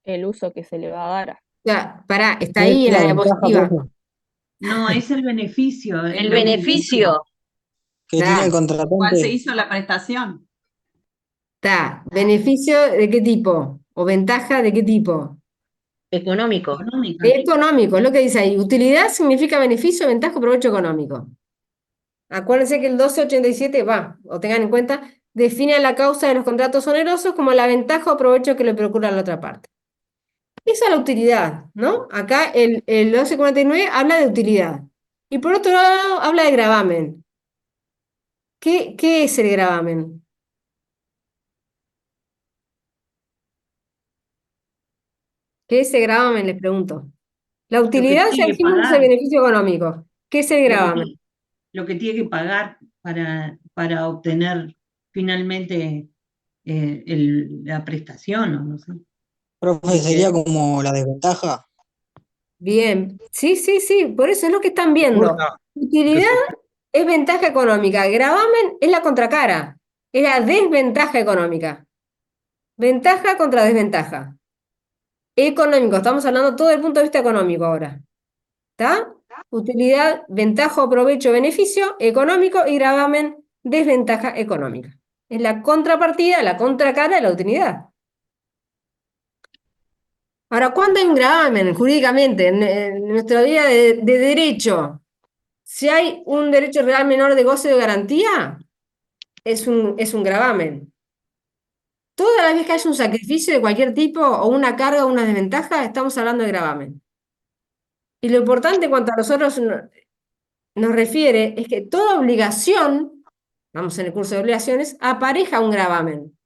El uso que se le va a dar. Ya, pará, está Es ahí en la la ventaja, diapositiva. profe, No, es el beneficio. El beneficio. que tiene el Está, ¿Cuál se contratante. hizo la prestación? está. ¿Beneficio de qué tipo? ¿O ventaja de qué tipo? Económico. Económica. Económico, es lo que dice ahí. Utilidad significa beneficio, ventaja o provecho económico. Acuérdense que el 1287 va, o tengan en cuenta, define la causa de los contratos onerosos como la ventaja o provecho que le procura a la otra parte. Esa es la utilidad, ¿no? Acá el 1249 habla de utilidad. Y por otro lado, habla de gravamen. ¿Qué es el gravamen? ¿Qué es el gravamen? Les pregunto. La Lo que utilidad ya tiene que dijimos que es el pagar. beneficio económico. ¿Qué es el Lo que, gravamen? lo que tiene que pagar para obtener finalmente la prestación, o no sé. Profe, sería como la desventaja. Bien, sí, sí, sí, por eso es lo que están viendo. importa que Utilidad es ventaja económica, gravamen es la contracara, es la desventaja económica. Ventaja contra desventaja. Económico, estamos hablando todo desde el punto de vista económico ahora. ¿Está? Utilidad, ventaja o provecho, beneficio económico y gravamen, desventaja económica. Es la contrapartida, la contracara de la utilidad. Ahora, ¿cuándo hay un gravamen jurídicamente en nuestra vida de derecho? Si hay un derecho real menor de goce de garantía, es un gravamen. Toda la vez que haya un sacrificio de cualquier tipo o una carga o una desventaja, estamos hablando de gravamen. Y lo importante en cuanto a nosotros nos refiere es que toda obligación, vamos en el curso de obligaciones, apareja un gravamen.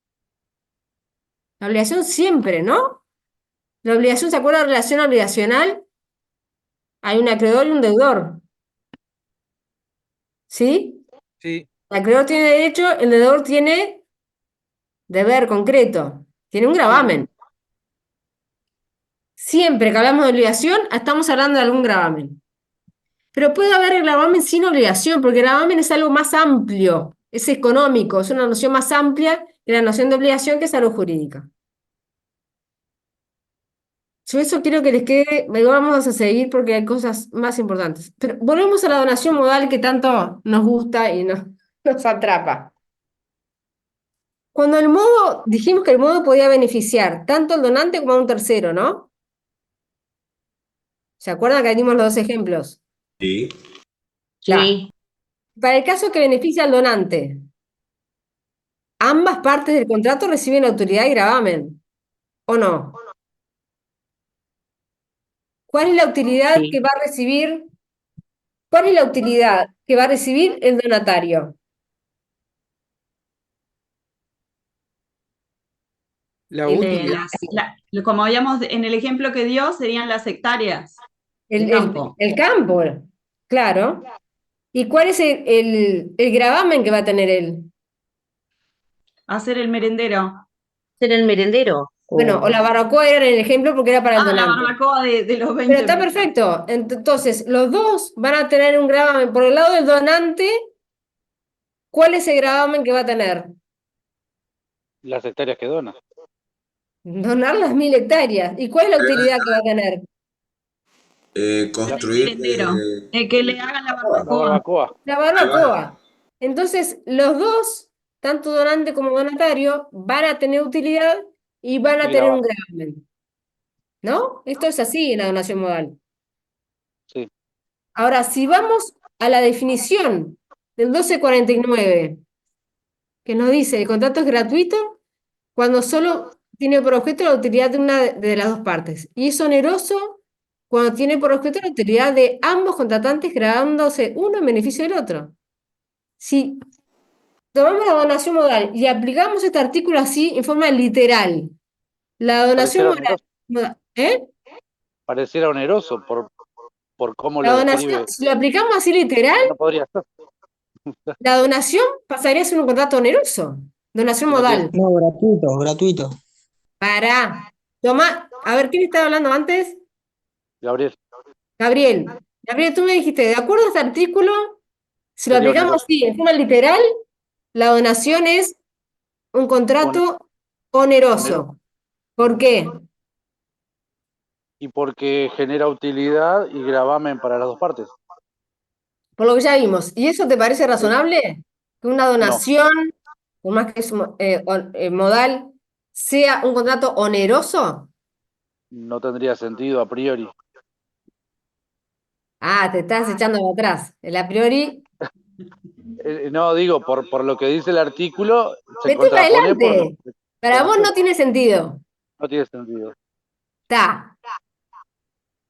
La obligación siempre, ¿no? La obligación, ¿se acuerda de la relación obligacional? Hay un acreedor y un deudor. ¿Sí? Sí. El acreedor tiene derecho, el deudor tiene deber concreto. Tiene un gravamen. Siempre que hablamos de obligación, estamos hablando de algún gravamen. Pero puede haber el gravamen sin obligación, porque el gravamen es algo más amplio, es económico, es una noción más amplia que la noción de obligación, que es algo jurídica. Yo eso quiero que les quede, vamos a seguir porque hay cosas más importantes. Pero volvemos a la donación modal que tanto nos gusta y nos atrapa. Cuando el modo, dijimos que el modo podía beneficiar tanto al donante como a un tercero, ¿no? ¿Se acuerdan que dimos los dos ejemplos? Sí. Sí. Para el caso que beneficia al donante, ambas partes del contrato reciben autoridad y gravamen, ¿o no? ¿Cuál es la utilidad que va a recibir? ¿Cuál es la utilidad que va a recibir el donatario? La El- utilidad. Como habíamos en el ejemplo que dio, serían las hectáreas de El campo. campo, claro. ¿Y cuál es el gravamen que va a tener él? Hacer el merendero. Ser el merendero. Bueno, o la barbacoa era en el ejemplo porque era para el La donante. barbacoa de los 20 Pero está metros. perfecto. Entonces, los dos van a tener un gravamen. Por el lado del donante, ¿cuál es el gravamen que va a tener? Las hectáreas que dona. Donar las 1000 hectáreas. ¿Y cuál es la utilidad que va a tener? Construir. El que le hagan la La barbacoa. barbacoa. La barbacoa. Entonces, los dos, tanto donante como donatario, van a tener utilidad y van a Y tener un gravamen. gravamen. ¿No? Esto es así en la donación modal. Sí. Ahora, si vamos a la definición del 1249, que nos dice, el contrato es gratuito cuando solo tiene por objeto la utilidad de una de las dos partes, y es oneroso cuando tiene por objeto la utilidad de ambos contratantes, gravándose uno en beneficio del otro. Si tomamos la donación modal y aplicamos este artículo así en forma literal, la donación Pareciera modal, ¿eh? Pareciera oneroso por cómo La lo donación, describe. si lo aplicamos así literal, No podría ser. la donación pasaría a ser un contrato oneroso. Donación Y no tiene modal. No, gratuito, gratuito. Pará. Toma, a ver, ¿quién estaba hablando antes? Gabriel, Gabriel. Gabriel, tú me dijiste, de acuerdo a este artículo, si lo sería aplicamos oneroso. así, en forma literal, la donación es un contrato oneroso. ¿Por qué? Y porque genera utilidad y gravamen para las dos partes. Por lo que ya vimos. ¿Y eso te parece razonable? Que una donación, por más que es modal, sea un contrato oneroso. No tendría sentido a priori. Ah, te estás echando para atrás. El a priori. No, digo, por lo que dice el artículo, se Vete para contrapone adelante. Para vos no tiene sentido. No tiene sentido. Está.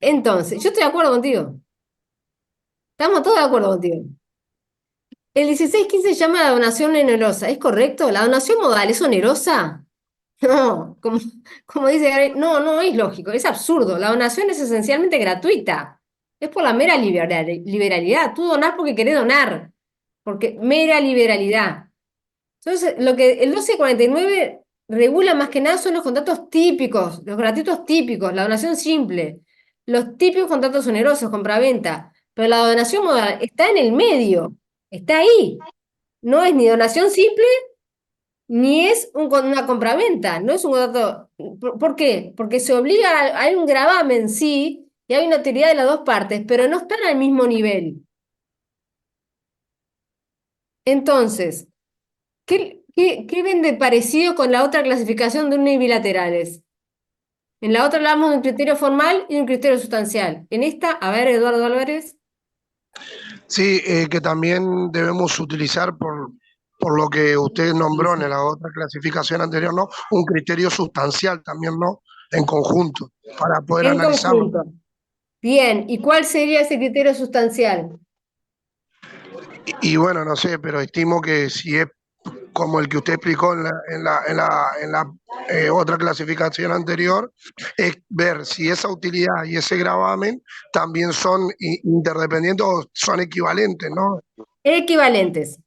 Entonces, yo estoy de acuerdo contigo. Estamos todos de acuerdo contigo. El 1615 se llama la donación onerosa. ¿Es correcto? ¿La donación modal es onerosa? No, como dice Gabriel, no es lógico, es absurdo. La donación es esencialmente gratuita. Es por la mera liberalidad. Tú donás porque querés donar. Porque mera liberalidad. Entonces, lo que el 1249 regula más que nada son los contratos típicos, los gratuitos típicos, la donación simple, los típicos contratos onerosos, compraventa. Pero la donación modal está en el medio, está ahí. No es ni donación simple, ni es una compraventa, no es un contrato. ¿Por qué? Porque se obliga, hay un gravamen, sí, y hay una utilidad de las dos partes, pero no están al mismo nivel. Entonces, ¿qué ven de parecido con la otra clasificación de unibilaterales? En la otra hablamos de un criterio formal y un criterio sustancial. En esta, a ver, Eduardo Álvarez. Sí, que también debemos utilizar por lo que usted nombró en la otra clasificación anterior, ¿no? Un criterio sustancial también, ¿no? En conjunto, para poder En analizarlo. conjunto. Bien, ¿y cuál sería ese criterio sustancial? Y bueno, no sé, pero estimo que si es como el que usted explicó en la otra clasificación anterior, es ver si esa utilidad y ese gravamen también son interdependientes o son equivalentes, ¿no? Equivalentes.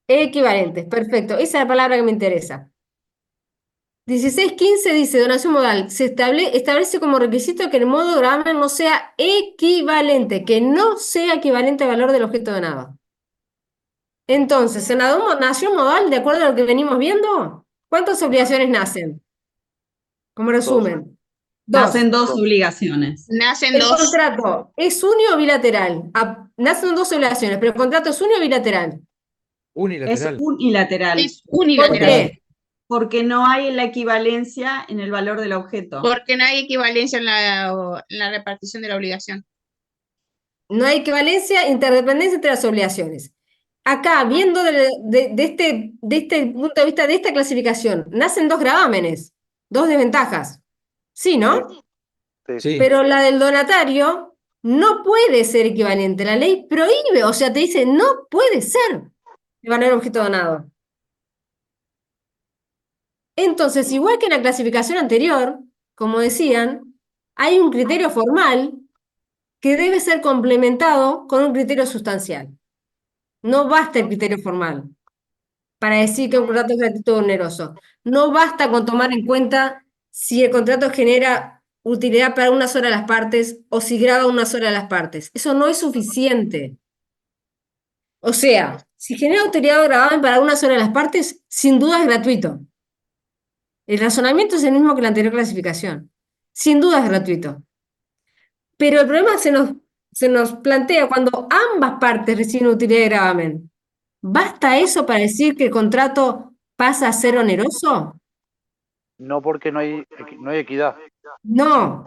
Equivalentes, perfecto. Esa es la palabra que me interesa. 16.15 dice, donación modal, establece como requisito que el modo de gravamen no sea equivalente, que no sea equivalente al valor del objeto donado. Entonces, en la donación modal, de acuerdo a lo que venimos viendo, ¿cuántas obligaciones nacen? Como resumen. Dos. Nacen dos obligaciones. Nacen El dos. contrato es uni o bilateral. Nacen dos obligaciones, pero el contrato es uni o bilateral. Es Unilateral. unilateral. Es ¿Por unilateral. qué? Porque no hay la equivalencia en el valor del objeto. Porque no hay equivalencia en la repartición de la obligación. No hay equivalencia, interdependencia entre las obligaciones. Acá, viendo de este punto de vista de esta clasificación, nacen dos gravámenes, dos desventajas. Sí, ¿no? Sí. Pero la del donatario no puede ser equivalente. La ley prohíbe, o sea, te dice, no puede ser el valor objeto donado. Entonces, igual que en la clasificación anterior, como decían, hay un criterio formal que debe ser complementado con un criterio sustancial. No basta el criterio formal para decir que un contrato es gratuito o oneroso. No basta con tomar en cuenta si el contrato genera utilidad para una sola de las partes o si grava una sola de las partes. Eso no es suficiente. O sea, si genera utilidad o gravamen para una sola de las partes, sin duda es gratuito. El razonamiento es el mismo que la anterior clasificación. Sin duda es gratuito. Pero el problema se nos plantea cuando ambas partes reciben utilidad y gravamen. ¿Basta eso para decir que el contrato pasa a ser oneroso? No, porque no hay equidad. No.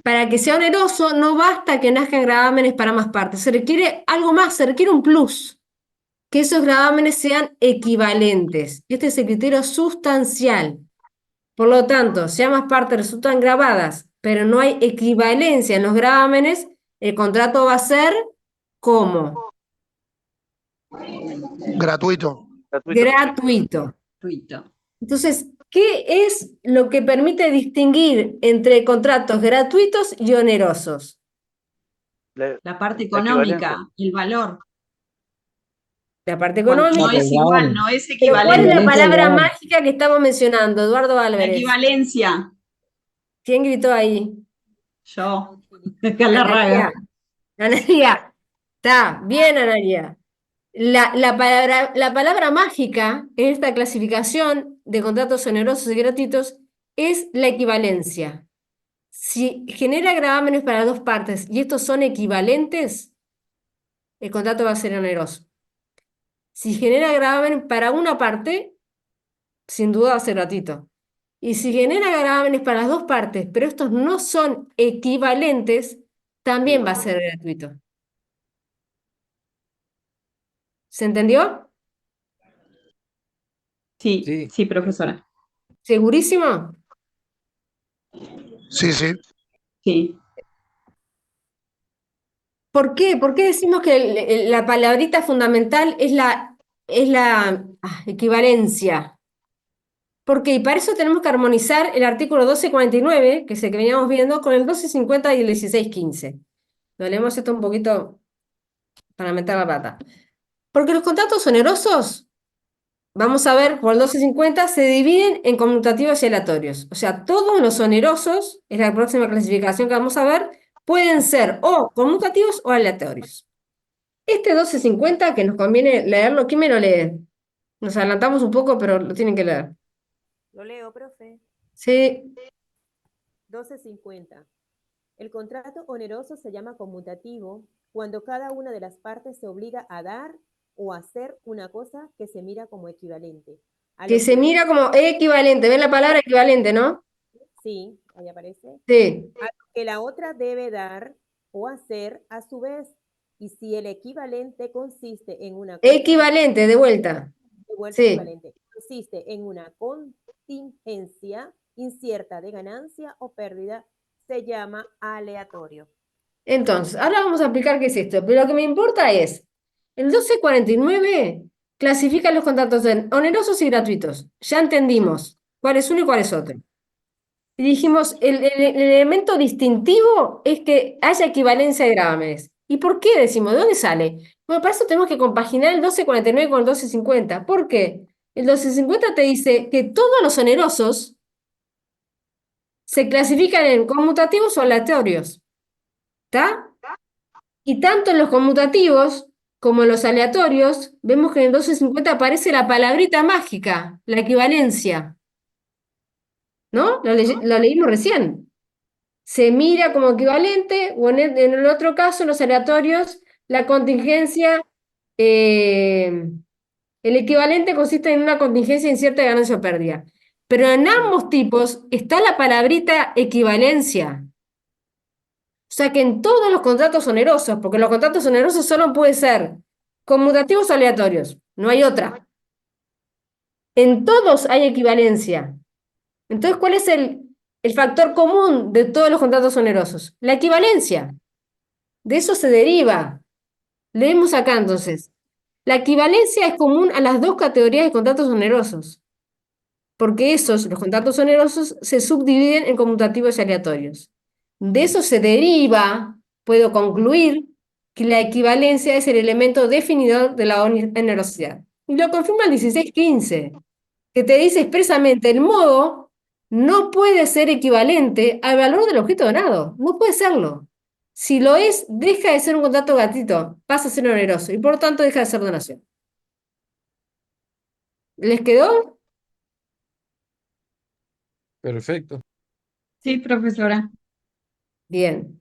Para que sea oneroso no basta que nazcan gravámenes para ambas partes. Se requiere algo más, se requiere un plus. Que esos gravámenes sean equivalentes. Este es el criterio sustancial. Por lo tanto, si ambas partes resultan gravadas, pero no hay equivalencia en los gravámenes, el contrato va a ser ¿cómo? Gratuito. Gratuito. Gratuito. Entonces, ¿qué es lo que permite distinguir entre contratos gratuitos y onerosos? La parte La equivalencia. económica, el valor. La parte Cuando económica. no es igual, no es Pero ¿cuál es la equivalente. palabra mágica que estamos mencionando, Eduardo La Álvarez? equivalencia. ¿Quién gritó ahí? Yo. Galarraga. Analía. Está bien, Analía. La palabra mágica en esta clasificación de contratos onerosos y gratuitos es la equivalencia. Si genera gravámenes para dos partes y estos son equivalentes, el contrato va a ser oneroso. Si genera gravamen para una parte, sin duda va a ser gratuito. Y si genera gravámenes para las dos partes, pero estos no son equivalentes, también va a ser gratuito. ¿Se entendió? Sí, sí, profesora. ¿Segurísimo? Sí, sí. Sí. ¿Por qué? ¿Por qué decimos que la palabrita fundamental es la equivalencia? Porque y para eso tenemos que armonizar el artículo 1249, que es el que veníamos viendo, con el 1250 y el 1615. Lo leemos esto un poquito para meter la pata. Porque los contratos onerosos, vamos a ver, por el 1250, se dividen en conmutativos y aleatorios. O sea, todos los onerosos, es la próxima clasificación que vamos a ver, pueden ser o conmutativos o aleatorios. Este 1250, que nos conviene leerlo, ¿quién me lo lee? Nos adelantamos un poco, pero lo tienen que leer. Lo leo, profe. Sí. 1250. El contrato oneroso se llama conmutativo cuando cada una de las partes se obliga a dar o hacer una cosa que se mira como equivalente. Que se mira como equivalente. ¿Ven la palabra equivalente, no? Sí, ahí aparece. Sí. A lo que la otra debe dar o hacer a su vez. Y si el equivalente consiste en una cosa... Equivalente, de vuelta. De vuelta Sí. equivalente. Consiste en una contingencia incierta de ganancia o pérdida, se llama aleatorio. Entonces, ahora vamos a explicar qué es esto. Pero lo que me importa es, el 1249 clasifica los contratos en onerosos y gratuitos. Ya entendimos cuál es uno y cuál es otro. Y dijimos, el elemento distintivo es que haya equivalencia de gravámenes. ¿Y por qué decimos? ¿De dónde sale? Bueno, para eso tenemos que compaginar el 1249 con el 1250. ¿Por qué? El 1250 te dice que todos los onerosos se clasifican en conmutativos o aleatorios. ¿Está? Y tanto en los conmutativos como en los aleatorios, vemos que en el 1250 aparece la palabrita mágica, la equivalencia. ¿No? Lo leímos recién. Se mira como equivalente, o en el otro caso, en los aleatorios, la contingencia, el equivalente consiste en una contingencia incierta de ganancia o pérdida. Pero en ambos tipos está la palabrita equivalencia. O sea que en todos los contratos onerosos, porque los contratos onerosos solo pueden ser conmutativos o aleatorios, no hay otra. En todos hay equivalencia. Entonces, ¿cuál es el factor común de todos los contratos onerosos? La equivalencia. De eso se deriva. Leemos acá entonces. La equivalencia es común a las dos categorías de contratos onerosos, porque los contratos onerosos, se subdividen en conmutativos y aleatorios. De eso se deriva, puedo concluir, que la equivalencia es el elemento definidor de la onerosidad. Y lo confirma el 1615, que te dice expresamente el modo no puede ser equivalente al valor del objeto donado. No puede serlo. Si lo es, deja de ser un contrato gratuito, pasa a ser oneroso y por lo tanto deja de ser donación. ¿Les quedó? Perfecto. Sí, profesora. Bien.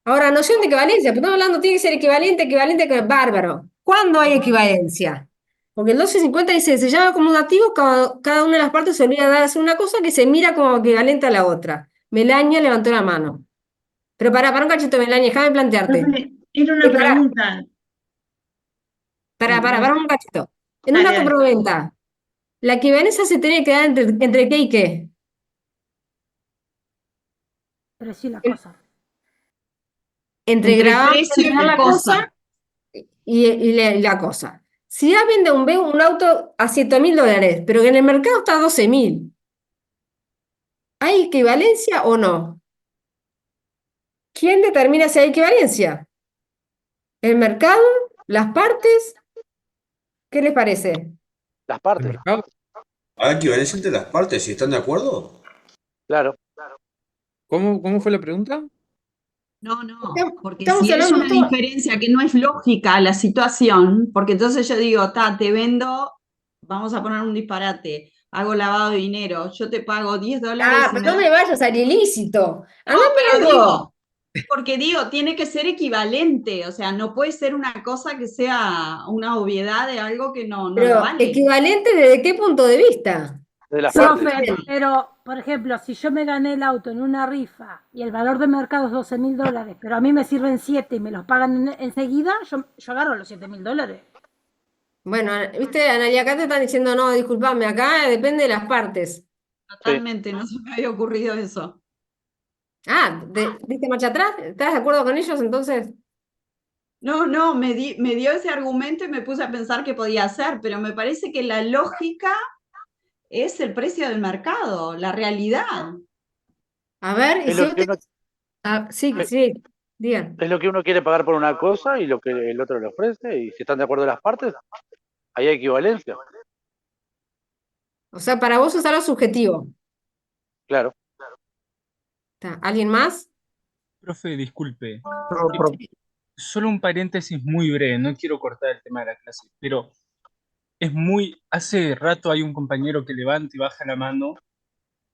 Ahora, noción de equivalencia. Pues estamos hablando, tiene que ser equivalente, bárbaro. ¿Cuándo hay equivalencia? Porque el 1250 dice, se llama conmutativo, cada una de las partes se obliga a dar a hacer una cosa que se mira como equivalente a la otra. Melania levantó la mano. Pero para un cachito, Melania, déjame plantearte. Profe, era una pregunta. Para un cachito. En Dale, una dale. compraventa, ¿la equivalencia se tiene que dar entre qué y qué? Precio y la cosa. Entre Entre gravamen, precio y la cosa y la cosa. Si ya vende un auto a $7.000, pero que en el mercado está a 12.000, ¿hay equivalencia o no? ¿Quién determina si hay equivalencia? ¿El mercado? ¿Las partes? ¿Qué les parece? Las partes. ¿Hay equivalencia entre las partes? ¿Si están de acuerdo? Claro. ¿Cómo fue la pregunta? No, porque estamos si es hablando una todo- diferencia que no es lógica la situación, porque entonces yo digo, te vendo, vamos a poner un disparate, hago lavado de dinero, yo te pago $10 Ah, y pero me no me vayas al ilícito. No, pero porque tiene que ser equivalente, o sea, no puede ser una cosa que sea una obviedad de algo que no lo Pero, vale. ¿equivalente desde qué punto de vista? De las Profe, partes. pero, por ejemplo, si yo me gané el auto en una rifa y el valor de mercado es $12.000, pero a mí me sirven 7 y me los pagan enseguida, yo agarro los $7.000. Bueno, viste, Analia, acá te están diciendo, no, disculpame, acá depende de las partes. Totalmente, no se me había ocurrido eso. Ah, ¿diste marcha atrás? ¿Estás de acuerdo con ellos entonces? No, me dio ese argumento y me puse a pensar que podía ser, pero me parece que la lógica es el precio del mercado, la realidad. A ver, y Es si lo que usted... uno, sí, digan. es lo que uno quiere pagar por una cosa y lo que el otro le ofrece. Y si están de acuerdo las partes, ahí hay equivalencia. O sea, para vos es algo subjetivo. Claro. ¿Alguien más? Profe, disculpe. Solo un paréntesis muy breve, no quiero cortar el tema de la clase, pero hace rato hay un compañero que levanta y baja la mano,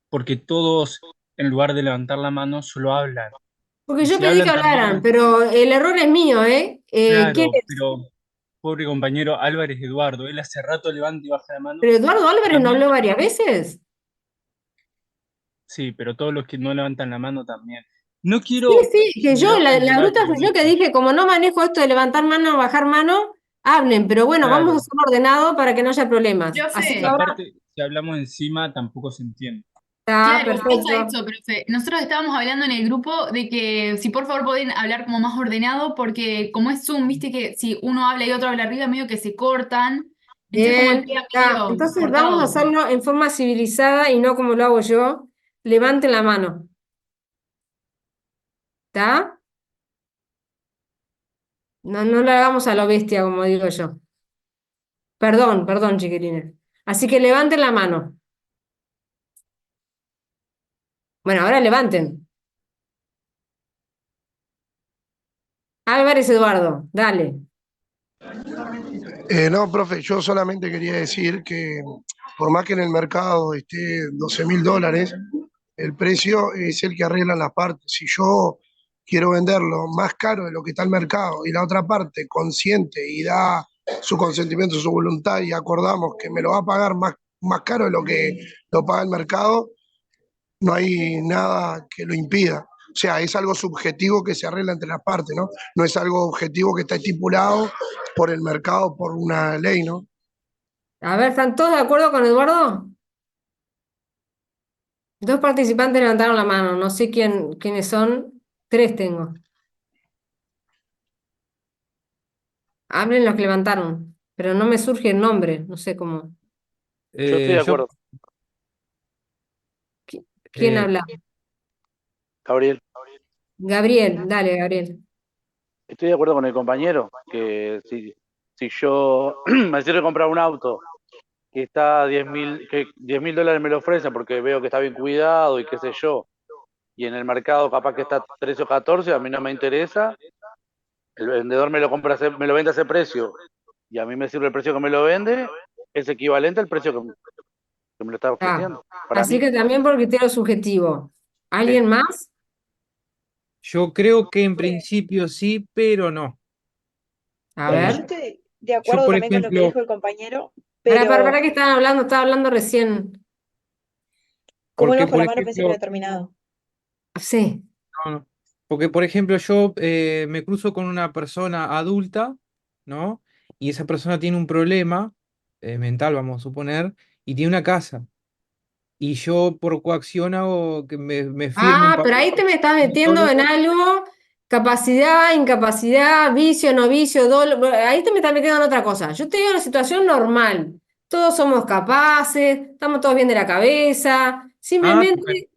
porque todos, en lugar de levantar la mano, solo hablan. Porque Y yo si pedí que hablan también, hablaran, pero el error es mío, ¿eh? ¿Quién claro, es? pero pobre compañero Álvarez Eduardo, él hace rato levanta y baja la mano. ¿Pero Eduardo Álvarez no También- habló varias veces? Sí, pero todos los que no levantan la mano también. No quiero Sí, que yo, generar la un bruta debate, fui yo que dije, como no manejo esto de levantar mano, bajar mano, hablen, pero bueno, vamos a claro. hacerlo ordenado para que no haya problemas. Así que ahora Aparte, si hablamos encima, tampoco se entiende. está Claro, pasa perfecto. eso, profe. Nosotros estábamos hablando en el grupo de que si por favor pueden hablar como más ordenado, porque como es Zoom, viste que si uno habla y otro habla arriba, medio que se cortan Ese es como el Bien, que ha está. pedido Entonces vamos a cortado. hacerlo en forma civilizada y no como lo hago yo. Levanten la mano. ¿Está? No, no lo hagamos a lo bestia, como digo yo. Perdón, perdón, chiquilines. Así que levanten la mano. Bueno, ahora levanten. Álvarez Eduardo, dale. No, profe, yo solamente quería decir que por más que en el mercado esté $12.000, el precio es el que arreglan las partes. Si yo quiero venderlo más caro de lo que está el mercado y la otra parte consciente y da su consentimiento, su voluntad y acordamos que me lo va a pagar más caro de lo que lo paga el mercado, no hay nada que lo impida. O sea, es algo subjetivo que se arregla entre las partes, ¿no? No es algo objetivo que está estipulado por el mercado, por una ley, ¿no? A ver, ¿están todos de acuerdo con Eduardo? Dos participantes levantaron la mano. No sé quiénes son. Tres tengo. Hablen los que levantaron. Pero no me surge el nombre. No sé cómo. Yo estoy de Yo, acuerdo, ¿Quién eh, habla? Gabriel. Gabriel, dale, Gabriel. Estoy de acuerdo con el compañero, que si yo me sirve comprar un auto que está a 10.000, que $10.000 me lo ofrecen porque veo que está bien cuidado y qué sé yo, y en el mercado capaz que está a 13 o 14, a mí no me interesa, el vendedor me lo compra, me lo vende a ese precio, y a mí me sirve el precio que me lo vende, es equivalente al precio que me lo está Ah, ofreciendo, para así mí. que también por criterio subjetivo. Sí. ¿Alguien más? yo creo que en principio sí, pero no. A Profe, yo ver. estoy de Yo, acuerdo por también con lo que ejemplo, dijo el compañero, Para pero que estaban hablando, estaba hablando recién. ¿cómo porque levanto por la mano? Pensé que ejemplo, había terminado. Sí. no, no. Porque por ejemplo yo me cruzo con una persona adulta, ¿no? Y esa persona tiene un problema mental, vamos a suponer, y tiene una casa. Y yo por coacción hago que me firme un Ah, pero papel ahí te me estás solo. metiendo en algo, capacidad, incapacidad, vicio, no vicio, ahí te me estás metiendo en otra cosa. Yo te digo una situación normal. Todos somos capaces, estamos todos bien de la cabeza. Ah, bueno, Simplemente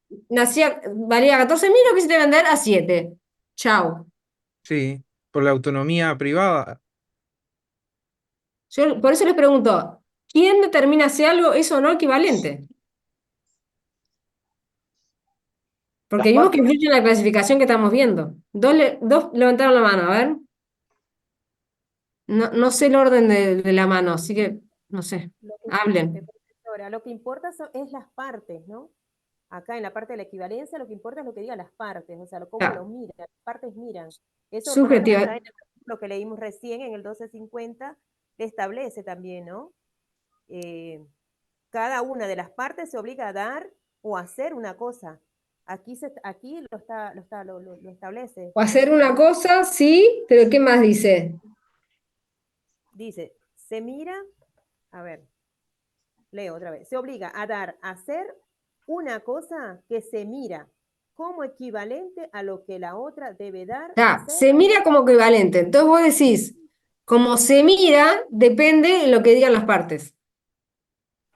valía 14.000, lo quisiste vender a 7. Chau. sí, por la autonomía privada. Yo por eso les pregunto, ¿quién determina si algo es o no equivalente? Las Porque vimos que partes. influye en la clasificación que estamos viendo. Dos levantaron la mano, a ver. No, no sé el orden de la mano, así que no sé. Lo que, Hablen. profesora, lo que importa es las partes, ¿no? Acá en la parte de la equivalencia lo que importa es lo que digan las partes, o sea, cómo Ya, lo miran, las partes miran. Eso, por ejemplo, subjetiva. acá en lo que leímos recién en el 1250, le establece también, ¿no? Cada una de las partes se obliga a dar o a hacer una cosa. Aquí lo establece. O hacer una cosa, sí, pero ¿qué más dice? Dice, se mira, a ver, leo otra vez, se obliga a dar, a hacer una cosa que se mira como equivalente a lo que la otra debe dar, Ya, hacer. se mira como equivalente. Entonces vos decís, como se mira, depende de lo que digan las partes.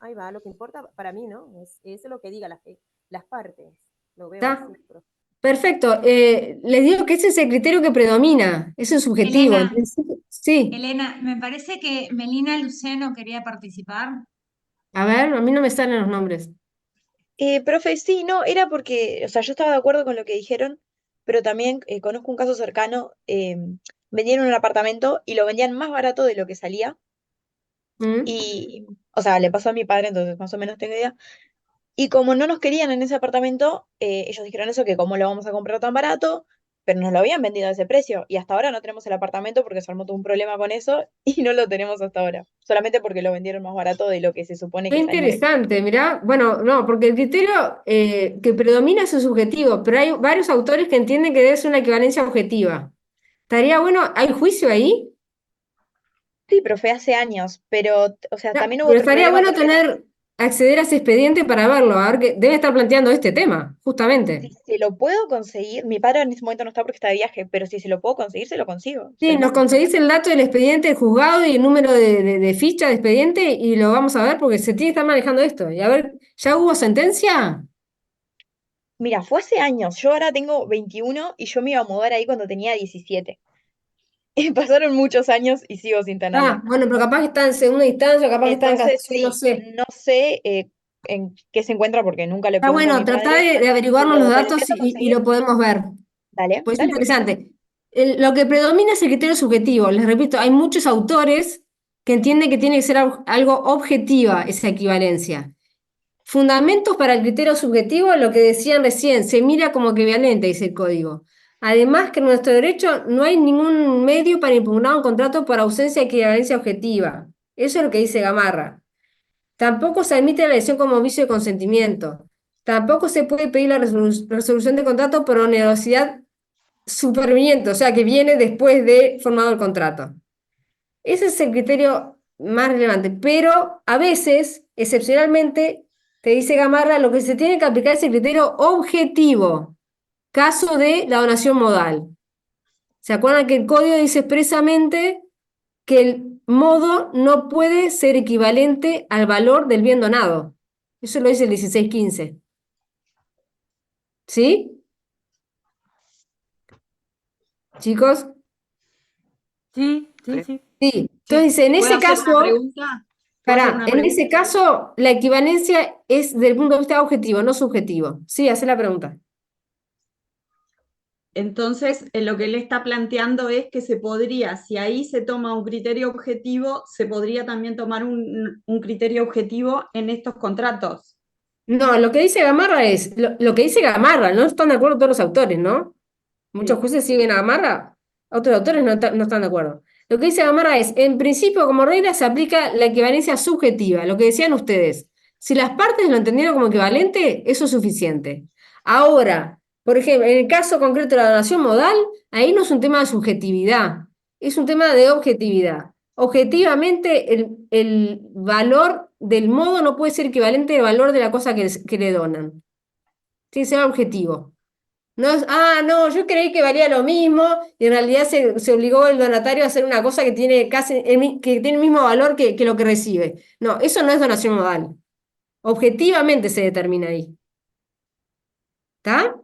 Ahí va, lo que importa para mí, ¿no? Es lo que digan las partes. Lo veo ¿Está? así. Perfecto. Les digo que ese es el criterio que predomina. Eso es subjetivo. Elena, Entonces, sí. Elena, me parece que Melina Luceno quería participar. A ver, a mí no me salen los nombres. Profe, sí, no, era porque, o sea, yo estaba de acuerdo con lo que dijeron, pero también conozco un caso cercano, vendieron un apartamento y lo vendían más barato de lo que salía, ¿Mm? y, o sea, le pasó a mi padre, entonces más o menos tengo idea, y como no nos querían en ese apartamento, ellos dijeron eso, que cómo lo vamos a comprar tan barato, pero nos lo habían vendido a ese precio, y hasta ahora no tenemos el apartamento porque se armó todo un problema con eso, y no lo tenemos hasta ahora, solamente porque lo vendieron más barato de lo que se supone Qué que salía. interesante, mirá. Bueno, no, porque el criterio que predomina es el subjetivo, pero hay varios autores que entienden que debe ser una equivalencia objetiva. Estaría bueno, ¿hay juicio ahí? Sí, profe, hace años, pero, o sea, No, también hubo pero otro estaría problema bueno porque tener acceder a ese expediente para verlo, a ver que debe estar planteando este tema, justamente. Si se lo puedo conseguir, mi padre en este momento no está porque está de viaje, pero si se lo puedo conseguir, se lo consigo. Se Sí, lo nos mando. conseguís el dato del expediente del juzgado y el número de ficha de expediente y lo vamos a ver porque se tiene que estar manejando esto. Y a ver, ¿ya hubo sentencia? Mira, fue hace años, yo ahora tengo 21 y yo me iba a mudar ahí cuando tenía 17. Pasaron muchos años y sigo sin tenerlo. Ah, bueno, pero capaz que está en segunda instancia, capaz que está en Entonces, casación, no sí, sé. no sé en qué se encuentra porque nunca le Está pregunté a bueno, mi tratá padre, de averiguarnos los pero lo datos intento y conseguir. lo podemos ver. Dale, Pues es dale. interesante. Lo que predomina es el criterio subjetivo. Les repito, hay muchos autores que entienden que tiene que ser algo objetiva esa equivalencia. Fundamentos para el criterio subjetivo, lo que decían recién, se mira como equivalente, dice el código. Además que en nuestro derecho no hay ningún medio para impugnar un contrato por ausencia de equivalencia objetiva. Eso es lo que dice Gamarra. Tampoco se admite la elección como vicio de consentimiento. Tampoco se puede pedir la resolución de contrato por onerosidad superviniente, o sea, que viene después de formado el contrato. Ese es el criterio más relevante, pero a veces, excepcionalmente, te dice Gamarra, lo que se tiene que aplicar es el criterio objetivo, caso de la donación modal. ¿Se acuerdan que el código dice expresamente que el modo no puede ser equivalente al valor del bien donado? Eso lo dice el 1615. ¿Sí? Chicos. Sí, sí, sí. Sí, entonces dice, en ¿Puedo ese hacer una caso, pregunta? ¿Puedo hacer una en pregunta? ese caso, la equivalencia es desde el punto de vista objetivo, no subjetivo. Sí, hace la pregunta. Entonces, lo que él está planteando es que se podría, si ahí se toma un criterio objetivo, se podría también tomar un criterio objetivo en estos contratos. No, lo que dice Gamarra es, lo que dice Gamarra, no están de acuerdo todos los autores, ¿no? Muchos Sí. jueces siguen a Gamarra, otros autores no están de acuerdo. Lo que dice Gamarra es, en principio, como regla, se aplica la equivalencia subjetiva, lo que decían ustedes. Si las partes lo entendieron como equivalente, eso es suficiente. Ahora, por ejemplo, en el caso concreto de la donación modal, ahí no es un tema de subjetividad, es un tema de objetividad. Objetivamente, el valor del modo no puede ser equivalente al valor de la cosa que le donan. Tiene que ser objetivo. No es, no, yo creí que valía lo mismo y en realidad se obligó el donatario a hacer una cosa que tiene casi que tiene el mismo valor que lo que recibe. No, eso no es donación modal. Objetivamente se determina ahí. ¿Está?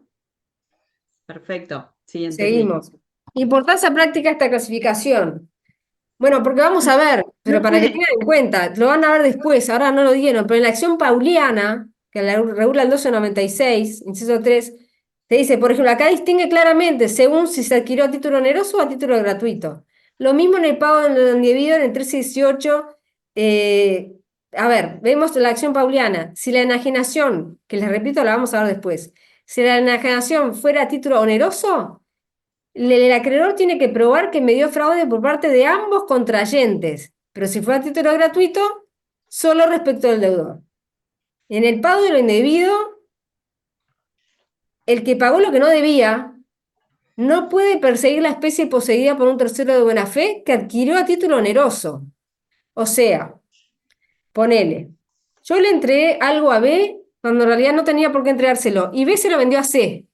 Perfecto, sí, entendí. Seguimos. Importancia práctica de esta clasificación. Bueno, porque vamos a ver, pero No para que puede, tengan en cuenta, lo van a ver después, ahora no lo dieron, pero en la acción pauliana, que la regula el 1296, inciso 3, te dice, por ejemplo, acá distingue claramente según si se adquirió a título oneroso o a título gratuito. Lo mismo en el pago de lo indebido en el 1318. A ver, vemos la acción pauliana. Si la enajenación, que les repito, la vamos a ver después, si la enajenación fuera a título oneroso, el acreedor tiene que probar que me dio fraude por parte de ambos contrayentes, pero si fue a título gratuito, solo respecto del deudor. En el pago de lo indebido, el que pagó lo que no debía no puede perseguir la especie poseída por un tercero de buena fe que adquirió a título oneroso. O sea, ponele, yo le entregué algo a B cuando en realidad no tenía por qué entregárselo, y B se lo vendió a C.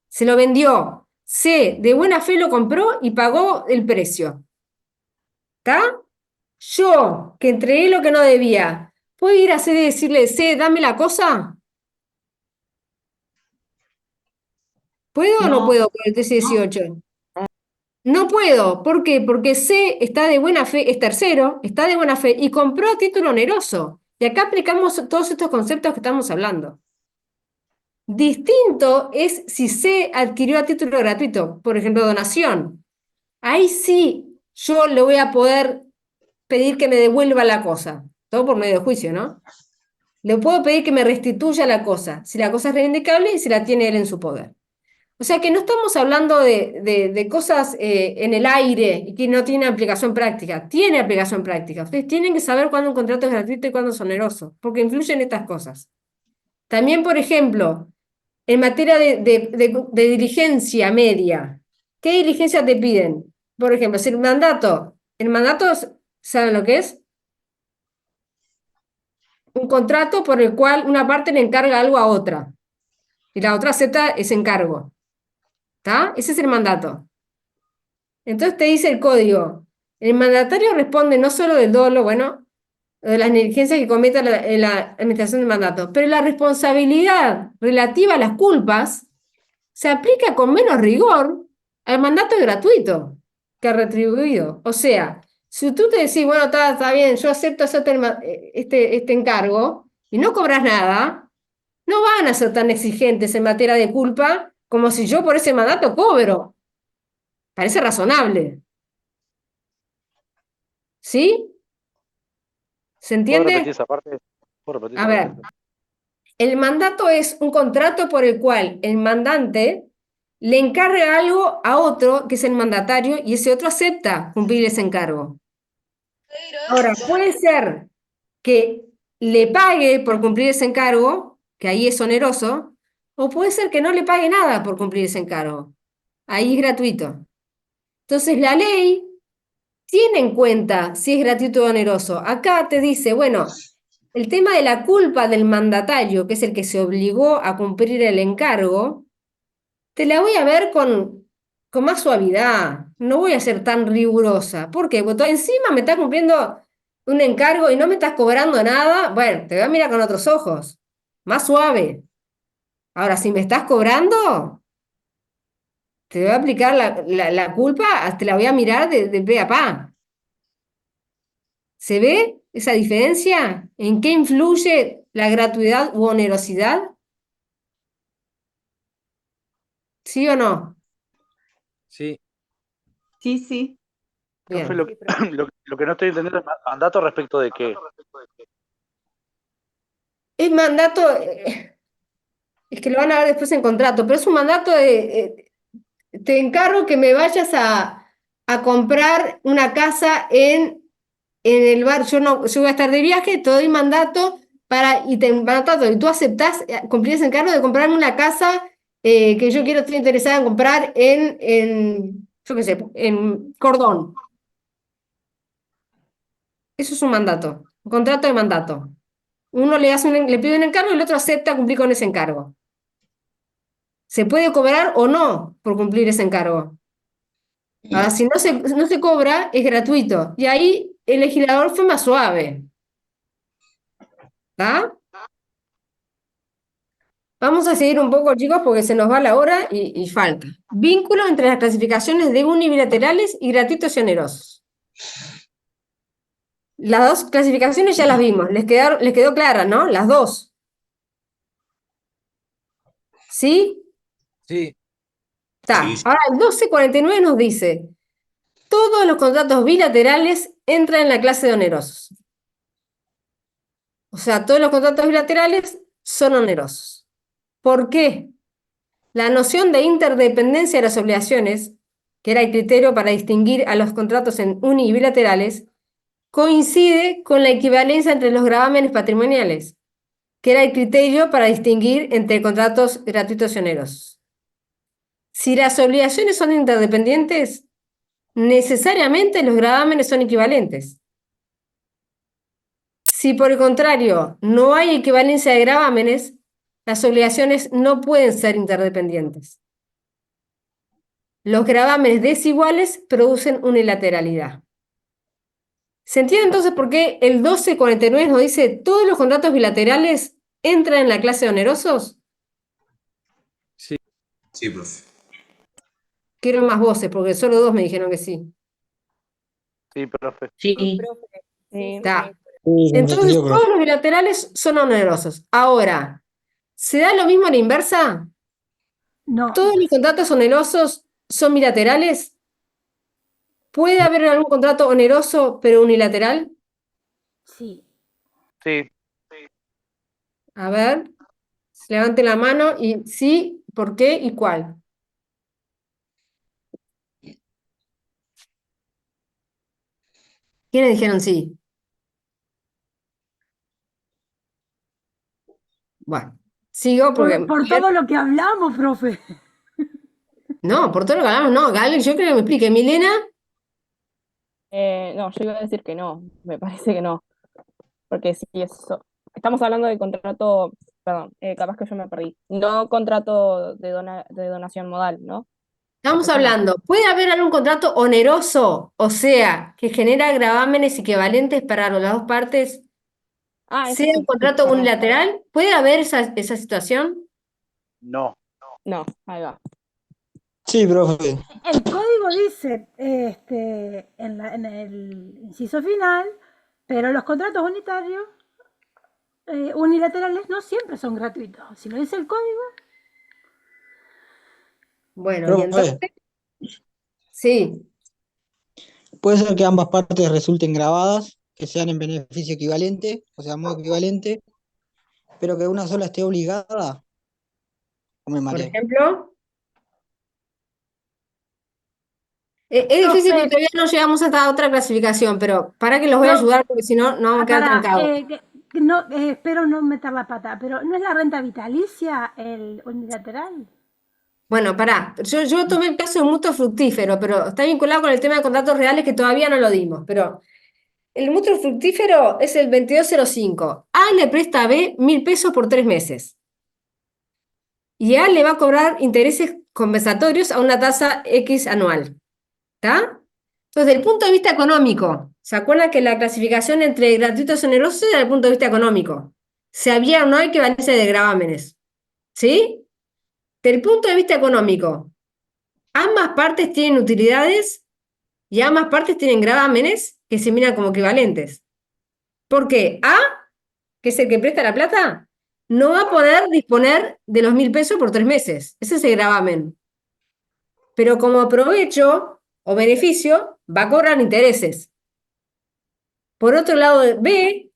Se lo vendió. C de buena fe lo compró y pagó el precio. ¿Está? Yo, que entregué lo que no debía, ¿puedo ir a C y decirle, C, dame la cosa? ¿Puedo o no no, puedo con el 1318? No puedo. ¿Por qué? Porque C está de buena fe, es tercero, está de buena fe y compró a título oneroso. Y acá aplicamos todos estos conceptos que estamos hablando. Distinto es si C adquirió a título gratuito, por ejemplo, donación. Ahí sí yo le voy a poder pedir que me devuelva la cosa. Todo por medio de juicio, ¿no? Le puedo pedir que me restituya la cosa, si la cosa es reivindicable y si la tiene él en su poder. O sea que no estamos hablando de cosas en el aire y que no tienen aplicación práctica. Tiene aplicación práctica. Ustedes tienen que saber cuándo un contrato es gratuito y cuándo es oneroso, porque influyen estas cosas. También, por ejemplo, en materia de diligencia media, ¿qué diligencia te piden? Por ejemplo, si el mandato, ¿saben lo que es? un contrato por el cual una parte le encarga algo a otra y la otra acepta ese encargo. ¿Está? Ese es el mandato. Entonces te dice el código, el mandatario responde no solo del dolo, bueno, de las negligencias que cometa la administración del mandato, pero la responsabilidad relativa a las culpas se aplica con menos rigor al mandato gratuito que al retribuido. O sea, si tú te decís, bueno, está bien, yo acepto este encargo y no cobras nada, no van a ser tan exigentes en materia de culpa como si yo por ese mandato cobro. Parece razonable. ¿Sí? ¿Se ¿Puedo repetir entiende? esa parte? ¿Puedo repetir A esa ver, parte? el mandato es un contrato por el cual el mandante le encarga algo a otro, que es el mandatario, y ese otro acepta cumplir ese encargo. Ahora, puede ser que le pague por cumplir ese encargo, que ahí es oneroso, o puede ser que no le pague nada por cumplir ese encargo. Ahí es gratuito. Entonces, la ley tiene en cuenta si es gratuito o oneroso. Acá te dice, bueno, el tema de la culpa del mandatario, que es el que se obligó a cumplir el encargo, te la voy a ver con más suavidad. No voy a ser tan rigurosa. ¿Por qué? Porque tú encima me estás cumpliendo un encargo y no me estás cobrando nada. Bueno, te voy a mirar con otros ojos. Más suave. Ahora, si me estás cobrando, te voy a aplicar la culpa, te la voy a mirar de pe a pa. ¿Se ve esa diferencia? ¿En qué influye la gratuidad u onerosidad? ¿Sí o no? Sí. Sí, sí. Profe, Bien. lo que no estoy entendiendo es mandato respecto de qué. Es mandato, es que lo van a ver después en contrato, pero es un mandato de, te encargo que me vayas a comprar una casa en el bar, yo voy a estar de viaje, te doy mandato y tú aceptás cumplir ese encargo de comprarme una casa que yo quiero, estoy interesada en comprar yo qué sé, en Cordón. Eso es un mandato, un contrato de mandato. Uno le pide un encargo y el otro acepta cumplir con ese encargo. Se puede cobrar o no por cumplir ese encargo. Ahora, si no se cobra, es gratuito. Y ahí el legislador fue más suave. ¿Está? Vamos a seguir un poco, chicos, porque se nos va la hora y falta. Vínculo entre las clasificaciones de unilaterales y gratuitos y onerosos. Las dos clasificaciones ya las vimos. Les quedó clara, ¿no? Las dos. ¿Sí? Sí. Está. Ahora el 1249 nos dice, todos los contratos bilaterales entran en la clase de onerosos. O sea, todos los contratos bilaterales son onerosos. ¿Por qué? La noción de interdependencia de las obligaciones, que era el criterio para distinguir a los contratos en uni y bilaterales, coincide con la equivalencia entre los gravámenes patrimoniales, que era el criterio para distinguir entre contratos gratuitos y onerosos. Si las obligaciones son interdependientes, necesariamente los gravámenes son equivalentes. Si por el contrario no hay equivalencia de gravámenes, las obligaciones no pueden ser interdependientes. Los gravámenes desiguales producen unilateralidad. ¿Se entiende entonces por qué el 1249 nos dice todos los contratos bilaterales entran en la clase de onerosos? Sí. Sí, profe. Quiero más voces, porque solo dos me dijeron que sí. Sí, profe. Sí. Está. Sí, se Entonces, entendió, todos profe. los bilaterales son onerosos. Ahora, ¿se da lo mismo a la inversa? No. ¿Todos los contratos onerosos son bilaterales? ¿Puede haber algún contrato oneroso pero unilateral? Sí. Sí. A ver, levante la mano y sí, ¿por qué y cuál? ¿Quiénes dijeron sí? Bueno, sigo porque... Por todo lo que hablamos, profe. No, por todo lo que hablamos, no. Gal, yo creo que me explique. Milena, No, yo iba a decir que no, me parece que no, porque sí, eso Estamos hablando de contrato, perdón, capaz que yo me perdí. No contrato de donación modal, ¿no? Estamos Eso no. hablando, ¿puede haber algún contrato oneroso? O sea, que genera gravámenes equivalentes para las dos partes, Ah, eso sea un sí, contrato perdón. unilateral. ¿Puede haber esa situación? No. No, ahí va. Sí, profe. El código dice en el inciso final, pero los contratos unitarios, unilaterales no siempre son gratuitos. Si lo dice el código, Bueno, y Profe, entonces, sí, puede ser que ambas partes resulten grabadas, que sean en beneficio equivalente, o sea, modo equivalente, pero que una sola esté obligada, o me por mareo. ejemplo, es difícil porque profe, todavía no llegamos a esta otra clasificación, pero para que los voy a no, ayudar porque si no, no vamos a quedar para, trancados. no, espero no meter la pata, pero ¿no es la renta vitalicia el unilateral? Bueno, pará, yo tomé el caso de mutuo fructífero, pero está vinculado con el tema de contratos reales que todavía no lo dimos, pero el mutuo fructífero es el 2205. A le presta a B 1.000 pesos por 3 meses. Y A le va a cobrar intereses compensatorios a una tasa X anual. ¿Está? Entonces, desde el punto de vista económico, ¿se acuerdan que la clasificación entre gratuitos y onerosos era desde el punto de vista económico? Si había o no equivalencia de gravámenes. ¿Sí? Desde el punto de vista económico, ambas partes tienen utilidades y ambas partes tienen gravámenes que se miran como equivalentes. ¿Por qué? A, que es el que presta la plata, no va a poder disponer de los 1.000 pesos por 3 meses. Ese es el gravamen. Pero como provecho o beneficio, va a cobrar intereses. Por otro lado, B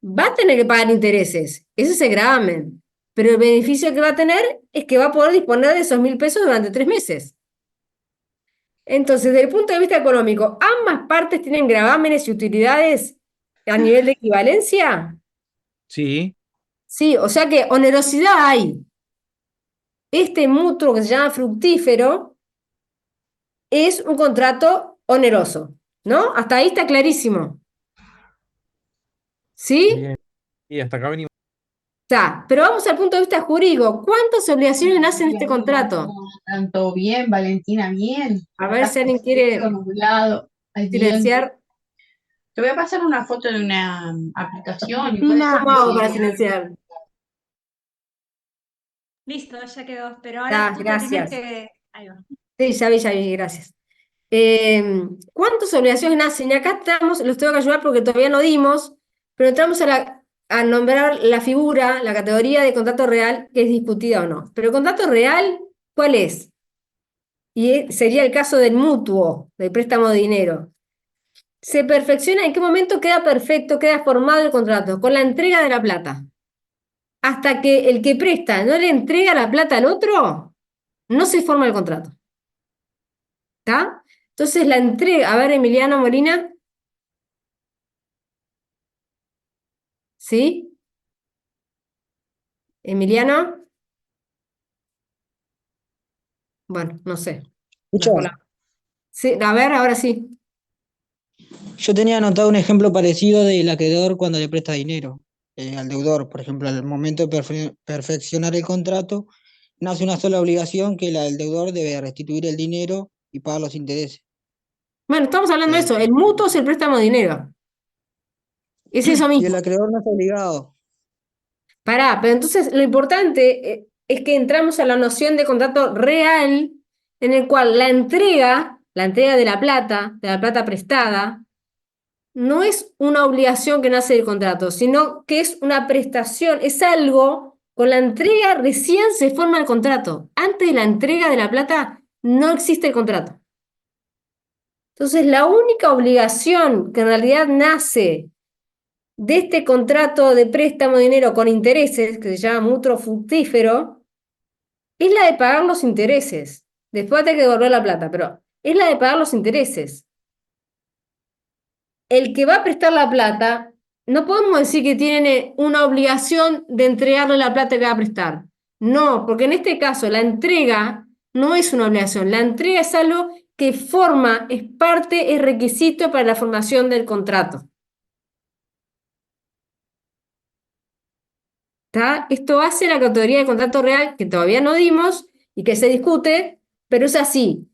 va a tener que pagar intereses. Ese es el gravamen. Pero el beneficio que va a tener es que va a poder disponer de esos 1.000 pesos durante 3 meses. Entonces, desde el punto de vista económico, ¿ambas partes tienen gravámenes y utilidades a nivel de equivalencia? Sí. Sí, o sea que onerosidad hay. Este mutuo que se llama fructífero es un contrato oneroso, ¿no? Hasta ahí está clarísimo. ¿Sí? Bien. Y hasta acá venimos. Está. Pero vamos al punto de vista jurídico. ¿Cuántas obligaciones nacen en este contrato? Tanto bien, Valentina, bien. A ver si alguien quiere Nublado. Ay, bien. silenciar. Te voy a pasar una foto de una aplicación y Valentina. ¿Cómo hago para silenciar? Listo, ya quedó. Pero ahora Está, tú te tenés gracias. que. Ahí va. Sí, ya vi, gracias. ¿Cuántas obligaciones nacen? Y acá estamos, los tengo que ayudar porque todavía no dimos, pero entramos a nombrar la figura, la categoría de contrato real que es discutida o no. Pero el contrato real, ¿cuál es? Y sería el caso del mutuo, del préstamo de dinero. Se perfecciona, ¿en qué momento queda perfecto, queda formado el contrato? Con la entrega de la plata. Hasta que el que presta no le entrega la plata al otro, no se forma el contrato. ¿Está? Entonces la entrega, a ver, Emiliano Molina. ¿Sí? ¿Emiliano? Bueno, no sé. Escucha, Sí, a ver, ahora sí. yo tenía anotado un ejemplo parecido del acreedor cuando le presta dinero al deudor. Por ejemplo, al momento de perfeccionar el contrato, nace una sola obligación que la del deudor debe restituir el dinero y pagar los intereses. Bueno, estamos hablando de eso. El mutuo es el préstamo de dinero. Es eso Y el mismo. acreedor no está obligado. Pará, pero entonces lo importante es que entramos a la noción de contrato real, en el cual la entrega de la plata prestada, no es una obligación que nace del contrato, sino que es una prestación, es algo, con la entrega recién se forma el contrato. Antes de la entrega de la plata no existe el contrato. Entonces, la única obligación que en realidad nace de este contrato de préstamo de dinero con intereses, que se llama mutuo fructífero, es la de pagar los intereses. Después hay que devolver la plata, pero es la de pagar los intereses. El que va a prestar la plata, no podemos decir que tiene una obligación de entregarle la plata que va a prestar. No, porque en este caso la entrega no es una obligación, la entrega es algo que forma, es parte, es requisito para la formación del contrato. ¿Está? Esto hace la categoría de contrato real que todavía no dimos y que se discute, pero es así.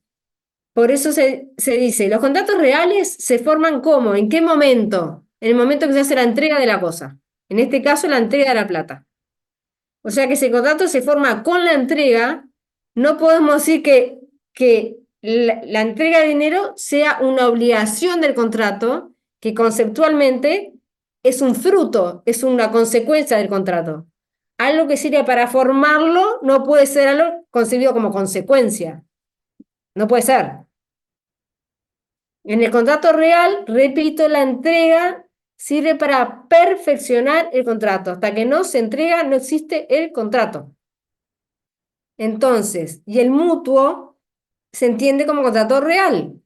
Por eso se dice, los contratos reales se forman ¿cómo? ¿En qué momento? En el momento que se hace la entrega de la cosa. En este caso, la entrega de la plata. O sea que si el contrato se forma con la entrega, no podemos decir que la entrega de dinero sea una obligación del contrato, que conceptualmente es un fruto, es una consecuencia del contrato. Algo que sirve para formarlo no puede ser algo concebido como consecuencia. No puede ser. En el contrato real, repito, la entrega sirve para perfeccionar el contrato. Hasta que no se entrega, no existe el contrato. Entonces, y el mutuo se entiende como contrato real.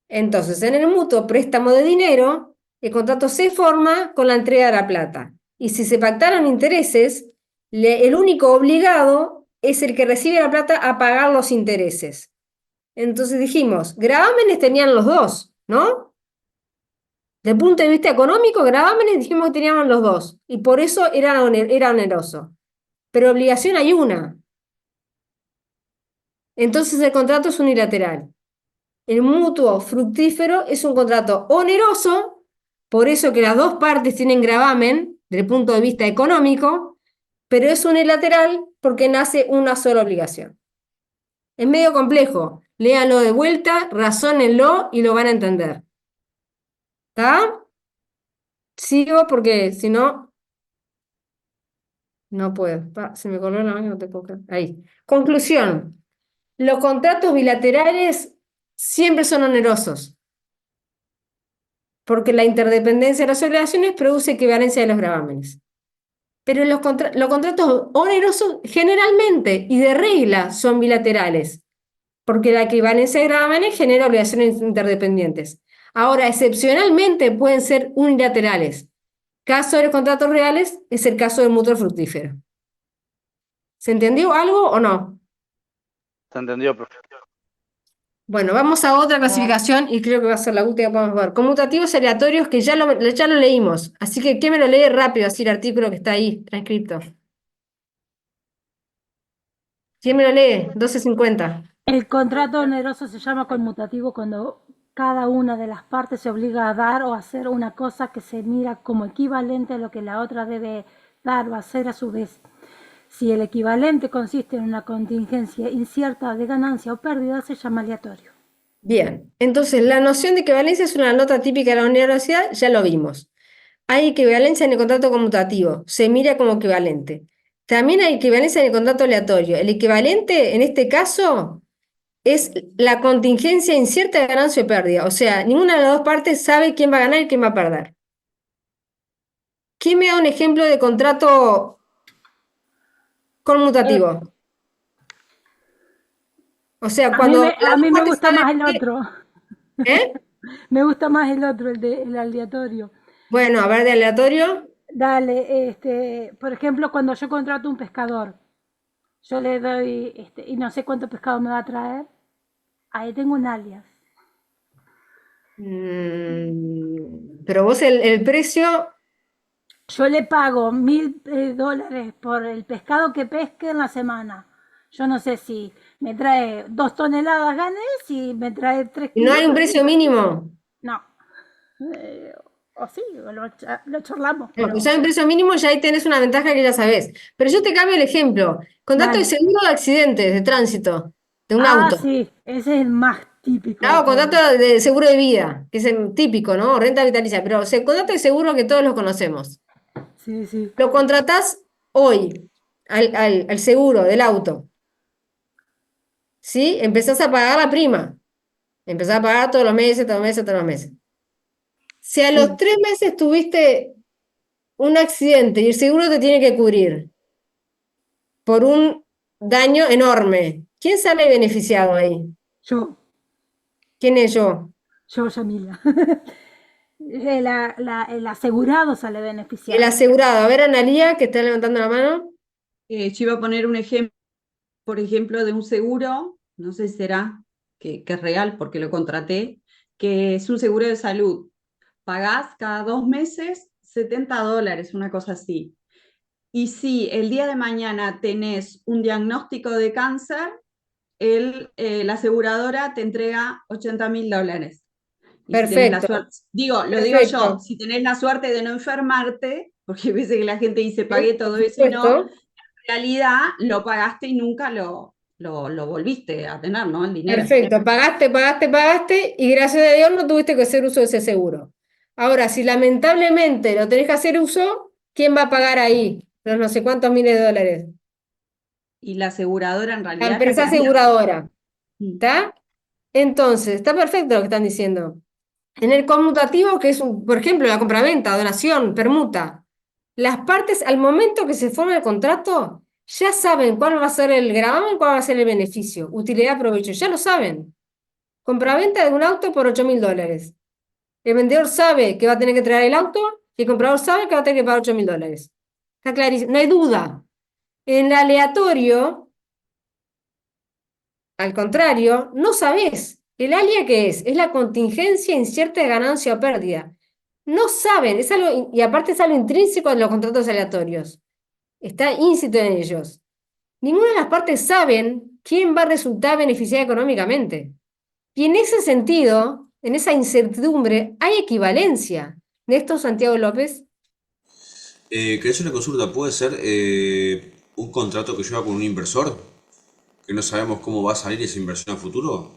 Entonces, en el mutuo préstamo de dinero, el contrato se forma con la entrega de la plata. Y si se pactaron intereses, el único obligado es el que recibe la plata a pagar los intereses. Entonces dijimos, gravámenes tenían los dos, ¿no? Desde el punto de vista económico, gravámenes dijimos que teníamos los dos. Y por eso era oneroso. Pero obligación hay una. Entonces el contrato es unilateral. El mutuo fructífero es un contrato oneroso, por eso que las dos partes tienen gravamen desde el punto de vista económico, pero es unilateral porque nace una sola obligación. Es medio complejo. Léanlo de vuelta, razónenlo y lo van a entender. ¿Está? Sigo porque si no, no puedo. Se me coló la mano, no te puedo creer. Ahí. Conclusión. Los contratos bilaterales siempre son onerosos, porque la interdependencia de las obligaciones produce equivalencia de los gravámenes. Pero los contratos onerosos generalmente y de regla son bilaterales, porque la equivalencia de gravámenes genera obligaciones interdependientes. Ahora, excepcionalmente pueden ser unilaterales. Caso de los contratos reales es el caso del mutuo fructífero. ¿Se entendió algo o no? ¿Se entendió, profe? Bueno, vamos a otra clasificación y creo que va a ser la última que vamos a ver. Conmutativos aleatorios que ya lo leímos. Así que, ¿quién me lo lee rápido? Así el artículo que está ahí, transcripto. ¿Quién me lo lee? 1250. El contrato oneroso se llama conmutativo cuando cada una de las partes se obliga a dar o hacer una cosa que se mira como equivalente a lo que la otra debe dar o hacer a su vez. Si el equivalente consiste en una contingencia incierta de ganancia o pérdida, se llama aleatorio. Bien, entonces la noción de equivalencia es una nota típica de la universidad, ya lo vimos. Hay equivalencia en el contrato conmutativo, se mira como equivalente. También hay equivalencia en el contrato aleatorio. El equivalente, en este caso, es la contingencia incierta de ganancia o pérdida. O sea, ninguna de las dos partes sabe quién va a ganar y quién va a perder. ¿Quién me da un ejemplo de contrato conmutativo? O sea, cuando A mí me gusta más el otro. ¿Eh? Me gusta más el otro, el aleatorio. Bueno, a ver, de aleatorio. Dale, por ejemplo, cuando yo contrato un pescador, yo le doy, y no sé cuánto pescado me va a traer, ahí tengo un alias. Pero vos el precio... Yo le pago $1.000 por el pescado que pesque en la semana. Yo no sé si me trae 2 toneladas gané, si me trae 3 kilos. ¿No hay un precio mínimo? No. O sí, lo charlamos. No, pues ya hay un precio mínimo, ya ahí tenés una ventaja que ya sabés. Pero yo te cambio el ejemplo. Contrato de seguro de accidentes, de tránsito, de un auto. Sí, ese es el más típico. Claro, contrato de seguro de vida, que es el típico, ¿no? Renta vitalicia. Pero contrato de seguro que todos los conocemos. Sí, sí. Lo contratás hoy, al seguro del auto. ¿Sí? Empezás a pagar la prima. Empezás a pagar todos los meses, todos los meses, todos los meses. Si a los 3 meses tuviste un accidente y el seguro te tiene que cubrir por un daño enorme, ¿quién sale beneficiado ahí? Yo. ¿Quién es yo? Yo, Yamila. El asegurado sale beneficiado. El asegurado. A ver, Analía, que está levantando la mano. Yo iba a poner un ejemplo, por ejemplo, de un seguro, no sé si será que es real porque lo contraté, que es un seguro de salud. Pagás cada 2 meses $70, una cosa así. y si el día de mañana tenés un diagnóstico de cáncer, la aseguradora te entrega $80.000. Y si tenés la Perfecto, suerte, digo yo, perfecto. si tenés la suerte de no enfermarte, porque a veces que la gente dice Sí, pagué por todo eso y no, supuesto. en realidad lo pagaste y nunca lo volviste a tener, ¿no? El dinero. Perfecto, pagaste y gracias a Dios no tuviste que hacer uso de ese seguro. Ahora, si lamentablemente lo tenés que hacer uso, ¿quién va a pagar ahí los no sé cuántos miles de dólares? Y la aseguradora en La realidad es la empresa que pierde. aseguradora, ¿está? Entonces, está perfecto lo que están diciendo. En el conmutativo, que es, por ejemplo, la compraventa, donación, permuta, las partes al momento que se forma el contrato ya saben cuál va a ser el gravamen, cuál va a ser el beneficio, utilidad, provecho, ya lo saben. Compraventa de un auto por $8.000. El vendedor sabe que va a tener que traer el auto y el comprador sabe que va a tener que pagar $8.000. Está clarísimo, no hay duda. En el aleatorio, al contrario, no sabés. ¿El alia qué es? Es la contingencia incierta de ganancia o pérdida. No saben, es algo, y aparte es algo intrínseco de los contratos aleatorios. Está íncito en ellos. Ninguna de las partes saben quién va a resultar beneficiada económicamente. Y en ese sentido, en esa incertidumbre, hay equivalencia. ¿Néstor Santiago López? ¿Querés una consulta? ¿Puede ser un contrato que lleva con un inversor? ¿Que no sabemos cómo va a salir esa inversión a futuro?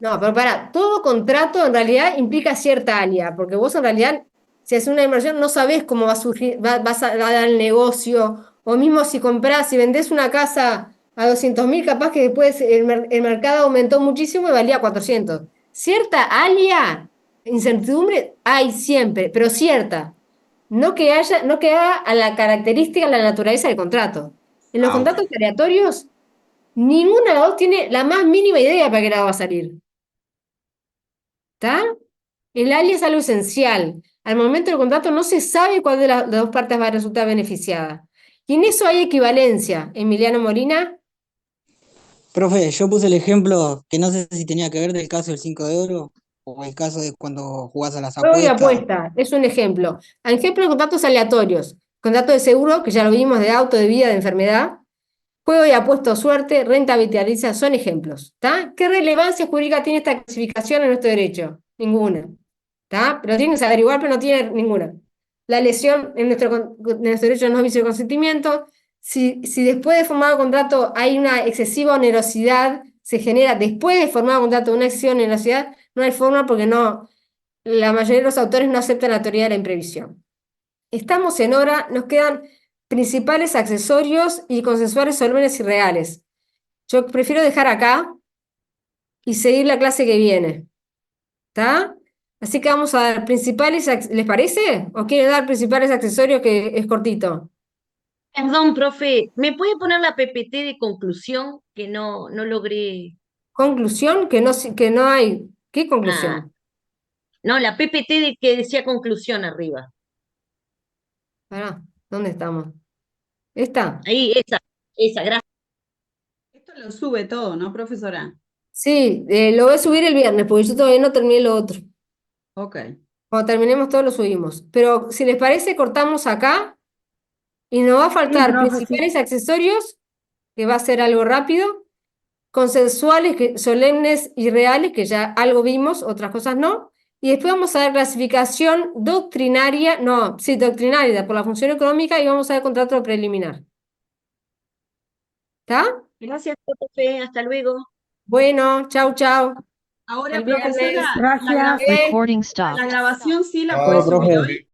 No, pero para, todo contrato en realidad implica cierta alia, porque vos en realidad, si haces una inversión, no sabés cómo va a surgir, vas a dar el negocio, o mismo si comprás, si vendés una casa a 200.000, capaz que después el mercado aumentó muchísimo y valía 400. Cierta alia, incertidumbre, hay siempre, pero cierta. No que haga a la característica, a la naturaleza del contrato. En los Ah, ok. contratos aleatorios, ninguna de las dos tiene la más mínima idea para qué lado va a salir. ¿Está? El alia es algo esencial. Al momento del contrato no se sabe cuál de las dos partes va a resultar beneficiada. Y en eso hay equivalencia. Emiliano Molina. Profe, yo puse el ejemplo que no sé si tenía que ver del caso del 5 de oro o el caso de cuando jugás a las Juego y apuestas. apuesta, es un ejemplo. Ejemplo de contratos aleatorios. Contrato de seguro, que ya lo vimos, de auto, de vida, de enfermedad. Juego y apuesto, suerte, renta vitalicia, son ejemplos. ¿Está? ¿Qué relevancia jurídica tiene esta clasificación en nuestro derecho? Ninguna. ¿Está? Pero tienen que saber igual, pero no tiene ninguna. La lesión en nuestro derecho no es vicio de consentimiento. Si después de formado contrato hay una excesiva onerosidad, se genera después de formado contrato una excesiva onerosidad, no hay forma porque no, la mayoría de los autores no aceptan la teoría de la imprevisión. Estamos en hora, nos quedan principales accesorios y consensuales solemnes y reales. Yo prefiero dejar acá y seguir la clase que viene. ¿Está? Así que vamos a dar principales, ¿les parece? ¿O quieren dar principales accesorios que es cortito? Perdón, profe, ¿me puede poner la PPT de conclusión que no logré? Conclusión, que no hay. ¿Qué Ah, conclusión? no, la PPT de que decía conclusión arriba. Pará, ¿dónde estamos? ¿Esta? Ahí, esa, gracias. Esto lo sube todo, ¿no, profesora? Sí, lo voy a subir el viernes porque yo todavía no terminé lo otro. Ok. Cuando terminemos todo lo subimos. Pero si les parece, cortamos acá y nos va a Sí, faltar profe, sí. principales accesorios, que va a ser algo rápido, consensuales, solemnes y reales, que ya algo vimos, otras cosas no. Y después vamos a ver clasificación doctrinaria, no, sí, doctrinaria por la función económica y vamos a ver contrato preliminar. ¿Está? Gracias, profe, hasta luego. Bueno, chau, chau. Ahora, El viernes. profesora, Gracias. ¿Eh? la grabación sí la Chao, puede subir profe. hoy.